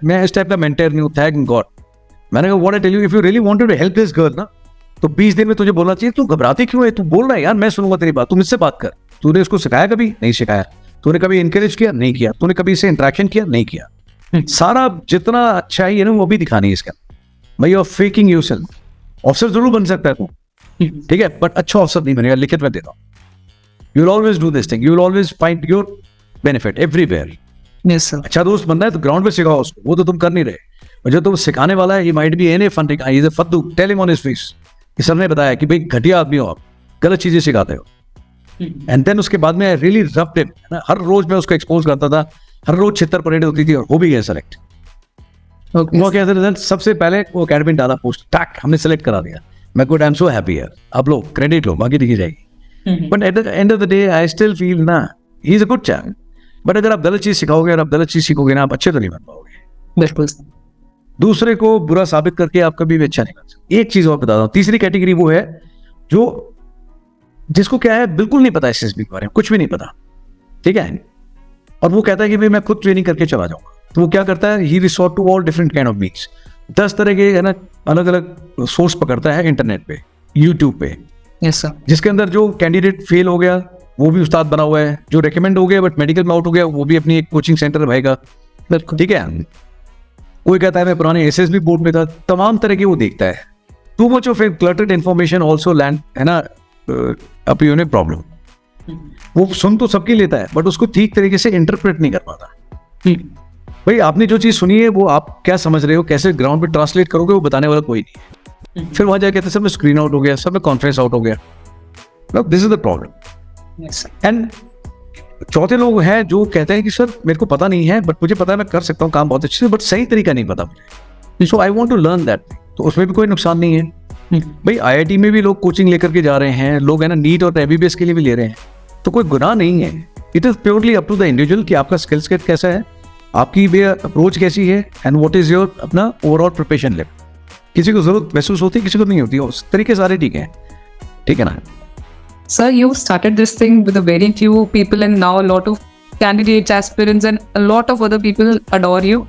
Speaker 1: मैं इस टाइप का मेंटर नहीं हूँ, थैंक गॉड. मैंने कहा what I tell you, if you really wanted to help this girl ना, तो 20 दिन में तुझे बोलना चाहिए तू घबराती क्यों है, तू बोल रहा है यार, मैं सुनूंगा तेरी बात, तू मुझसे बात कर. तूने उसको सिखाया कभी? नहीं सिखाया. तूने कभी इनकरेज किया? नहीं किया. तूने कभी इससे इंटरेक्शन किया? नहीं किया. सारा जितना अच्छा है ना वो भी दिखानी है इसका. भाई you are faking yourself. Officer जरूर बन सकता है तू, ठीक है, बट अच्छा ऑफिसर नहीं बनेगा, लिखित में देता हूँ. You will always do this thing, you will always find your benefit everywhere.
Speaker 2: Yes sir.
Speaker 1: अच्छा दोस्त बनना है तो ग्राउंड पे सिखाओ उसको, वो तो तुम कर नहीं रहे. और जो तुम सिखाने वाला है, ये might be an a funding, is a फद्दू, tell him on his face. Sir ने बताया कि भाई घटिया आदमी हो आप, गलत चीजें सिखाते हो. एंड देन उसके बाद में रियली रफ्ड हिम. हर रोज मैं उसको एक्सपोज करता था, हर रोज छितर परेड होती थी और हो भी गया सेलेक्ट. वो क्या था, सबसे पहले वो अकेडमी डाला पोस्ट, टैक हमने सेलेक्ट करा दिया. मैं good, I am so happy यार, आप लोग क्रेडिट लो, बाकी दिखी जाएगी. But at the end of the day I still feel ना he is a good chain. But अगर आप गलत चीज सिखाओगे और आप गलत चीज सीखोगे ना, आप अच्छे तो नहीं बन पाओगे.
Speaker 2: बिल्कुल.
Speaker 1: दूसरे को बुरा साबित करके आप कभी भी अच्छा नहीं बन सकते. एक चीज और बता रहा हूँ, तीसरी कैटेगरी वो है जो जिसको क्या है बिल्कुल नहीं पता एसएसबी के बारे में, कुछ भी नहीं पता, ठीक है, और वो कहता है कि भाई मैं खुद ट्रेनिंग करके चला जाऊंगा. तो वो क्या करता है, he resort to all different kind of means. 10 तरह के है ना अलग अलग सोर्स पकड़ता है इंटरनेट पे, यूट्यूब पे.
Speaker 2: Yes sir.
Speaker 1: जिसके अंदर जो कैंडिडेट फेल हो गया वो भी उस्ताद बना हुआ है, जो रेकमेंड हो गया बट मेडिकल में आउट हो गया वो भी अपनी एक कोचिंग सेंटर भाईगा.
Speaker 2: बिल्कुल.
Speaker 1: ठीक है, कोई कहता है मैं पुराने एसएसबी बोर्ड में था. तमाम तरह के वो देखता है. Too much of A cluttered information also land है ना अप यूनिट प्रॉब्लम. वो सुन तो सबकी लेता है बट उसको ठीक तरीके से इंटरप्रेट नहीं कर पाता. भाई आपने जो चीज सुनी है वो आप क्या समझ रहे हो, कैसे ग्राउंड पे ट्रांसलेट करोगे, वो बताने वाला कोई नहीं है. फिर वहां जाके कहते सब में स्क्रीन आउट हो गया, सब में कॉन्फ्रेंस आउट हो गया. This is the problem. And चौथे लोग हैं जो कहते हैं कि सर मेरे को पता नहीं है बट मुझे पता है मैं कर सकता हूँ काम बहुत अच्छे से, बट सही तरीका नहीं पता मुझे, so I want to learn that. तो उसमें भी कोई नुकसान नहीं है. भाई आईआईटी में भी लोग कोचिंग लेकर के जा रहे हैं, लोग है ना नीट और एमबीबीएस के लिए भी ले रहे हैं, तो कोई गुनाह नहीं है. It is purely up to the individual कि आपका स्किल सेट कैसा है, आपकी वे अप्रोच कैसी है, एंड व्हाट इज योर अपना ओवरऑल प्रिपरेशन लेवल. किसी को जरूरत महसूस होती है, किसी को नहीं होती, उस तरीके सारे ठीक है, ठीक है ना.
Speaker 2: Sir, you started this thing with a very few people and now a lot of candidates, aspirants and a lot of other people adore you.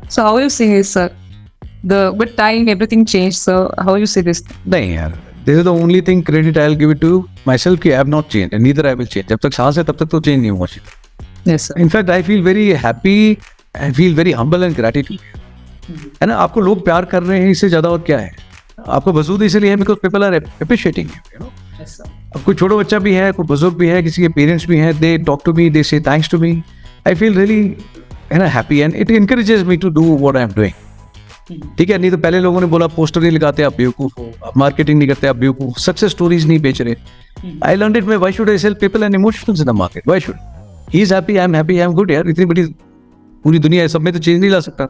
Speaker 2: So how you see this, sir? With time everything changed, sir. How you see this?
Speaker 1: नहीं यार, this is the only thing credit I'll give it to myself कि I have not changed and neither I will change. जब तक सांस है तब तक तो चेंज नहीं हुआ.
Speaker 2: Yes, sir.
Speaker 1: In fact, I feel very happy, I feel very humble and gratitude. है ना, आपको लोग प्यार कर रहे हैं, इससे ज्यादा और क्या है. आपको वजूद इसलिए है because people are appreciating you, you know.
Speaker 2: Yes, sir.
Speaker 1: अब कोई छोटा बच्चा भी है, कोई बुजुर्ग भी है, किसी के पेरेंट्स भी हैं, they talk to me, they say thanks to me. I feel really है ना happy and it encourages me to do what I am doing. ठीक है, नहीं तो पहले लोगों ने बोला पोस्टर नहीं लगाते आप बेवकूफ हो, आप मार्केटिंग नहीं करते आप बेवकूफ, सक्सेस स्टोरीज नहीं बेच रहे। I learned it, why should I sell people and emotions in the market, why should he is happy, I am good यार। इतनी बड़ी पूरी दुनिया है, सब में तो चेंज नहीं ला सकता,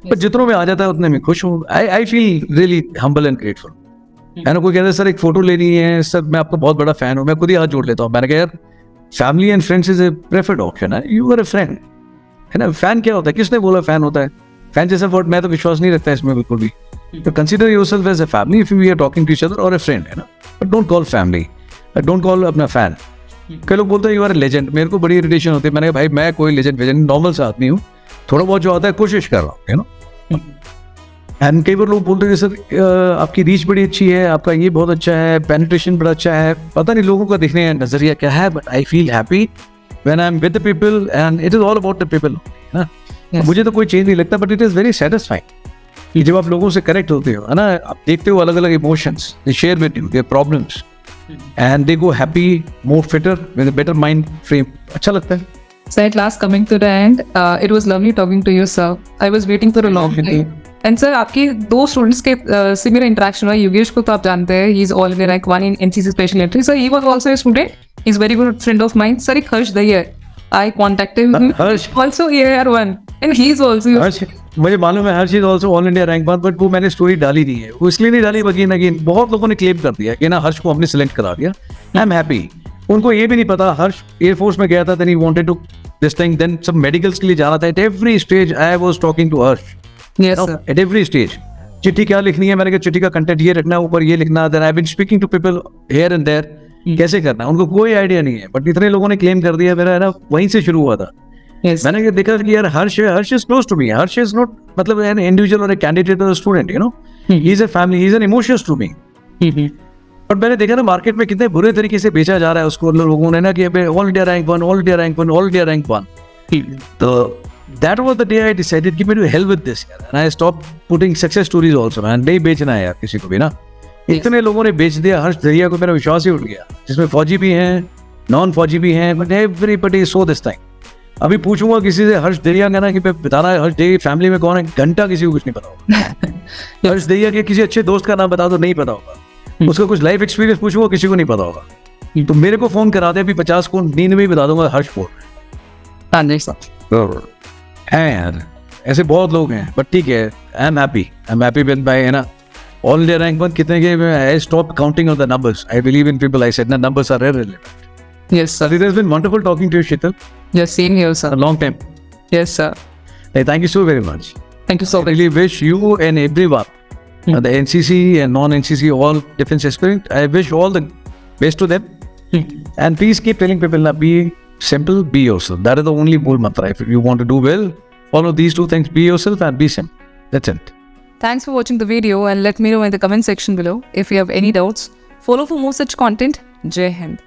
Speaker 1: पर जितनों में आ जाता है उतने में खुश हूँ। आई feel really humble and grateful. है ना, कोई कहता है सर एक फोटो लेनी है, सर मैं आपका बहुत बड़ा फैन हूँ, मैं खुद ही हाथ जोड़ लेता हूँ। मैंने कहा यार family and friends is a preferred option है, यू आर ए फ्रेंड। है ना, फैन क्या होता है, किसने बोला फैन होता है? फैन जैसा वर्ड मैं तो विश्वास नहीं रखता इसमें बिल्कुल भी। तो consider yourself as a family if we are talking to each other, और ए फ्रेंड, है ना, but don't call family, don't call अपना फैन। कई लोग बोलते हैं यू आर ए लेजेंड, मेरे को बड़ी इरिटेशन होती है। मैंने कहा भाई मैं कोई लेजेंड वेजेंड नॉर्मल सा आदमी हूँ, थोड़ा बहुत जो आता है कोशिश कर रहा हूँ, है ना। एंड कई बार लोग बोलते हैं सर आपकी रीच बड़ी अच्छी है, आपका ये बहुत अच्छा है, पेनिट्रेशन बड़ा अच्छा है। पता नहीं लोगों का देखने का नजरिया क्या है, but I feel happy when I am with the people and it is all about the people, है ना। मुझे तो कोई चेंज नहीं लगता, but it is very satisfying कि जब आप लोगों से कनेक्ट होते हो, है ना, आप देखते हो अलग अलग emotions, they share with you their problems and they go happy, more fitter with a better mind frame. अच्छा लगता है।
Speaker 2: So at last coming to the end, it was lovely talking to you, sir. I was waiting for a long time. And sir, आपकी दो स्टूडेंट्स के से मेरा इंटरेक्शन हुआ। योगेश को तो आप जानते हैं, he is all in rank 1 in NCC special entry. So he was also a student. He's very good friend of mine. Sir, एक हर्ष दही है, I contacted him.
Speaker 1: Harsh
Speaker 2: Also AR1, and he is also.
Speaker 1: हर्ष मुझे मालूम है Harsh is also all India rank 1, but वो मैंने स्टोरी डाली नहीं है, वो इसलिए नहीं डाली बगैन अगेन बहुत लोगों ने क्लेम कर दिया कि ना हर्ष को हमने सिलेक्ट करा दिया। आई एम हैप्पी। उनको ये भी नहीं पता हर्ष एयरफोर्स में गया था, then he wanted to this thing, देन सब मेडिकल्स के लिए जाना था। At every stage I was talking to Harsh,
Speaker 2: Yes, sir.
Speaker 1: At every stage. चिट्ठी क्या लिखनी है, मैंने कहा चिट्ठी का कंटेंट ये रखना है, ऊपर ये लिखना। Then I been speaking to people here and there, कैसे करना है, उनको कोई आइडिया नहीं है, बट इतने लोगों ने क्लेम कर दिया मेरा, है ना, वहीं से शुरू हुआ था।
Speaker 2: Yes.
Speaker 1: मैंने देखा कि यार Harsh is close to me, Harsh is not मतलब एन इंडिविजुअल और ए कैंडिडेट और student, you know, he is a family, he is an emotions to me. But मैंने देखा ना मार्केट में कितने बुरे तरीके से बेचा जा रहा है उसको लोगों ने ना, कि all India rank 1, all India rank 1, all India rank 1। तो that was the day I decided कि मैं टू हेल्प विद दिस यार, and I stop putting success stories also man. नहीं बेचना है यार किसी को भी ना। इतने लोगों ने बेच दिया हर्ष दरिया को, मेरा विश्वास ही उठ गया, जिसमें फौजी भी हैं, नॉन फौजी भी हैं, but everybody so this thing. अभी पूछूंगा किसी से हर्ष दरिया का ना कि बताना है हर्ष दरिया फैमिली में कौन है, घंटा किसी को कुछ नहीं पता होगा। हर्ष दरिया के किसी अच्छे दोस्त का नाम बता दो, नहीं पता होगा। उसका कुछ लाइफ एक्सपीरियंस पूछूंगा, किसी को नहीं पता होगा। तो मेरे को फोन करा दे, अभी 50 को नींद में ही बता दूंगा हर्ष बोल है यार। ऐसे बहुत लोग हैं, बट ठीक है, I am happy with my, है ना, ऑल इंडिया रैंक 1 कितने के, I stop counting on the numbers, I believe in people, I said ना numbers are irrelevant.
Speaker 2: Yes, sir.
Speaker 1: It has been wonderful talking to you, Sheetal.
Speaker 2: Yes, same here, sir.
Speaker 1: A long time.
Speaker 2: Yes, sir.
Speaker 1: Hey, thank you so very much.
Speaker 2: Thank you so
Speaker 1: I
Speaker 2: much.
Speaker 1: really wish you and everyone, the NCC and non-NCC, all defense aspirant, I wish all the best to them. And please keep telling people, be simple, be yourself. That is the only bull mantra. If you want to do well, follow these two things: be yourself and be simple. That's it.
Speaker 2: Thanks for watching the video, and let me know in the comment section below if you have any doubts. Follow for more such content. Jai Hind.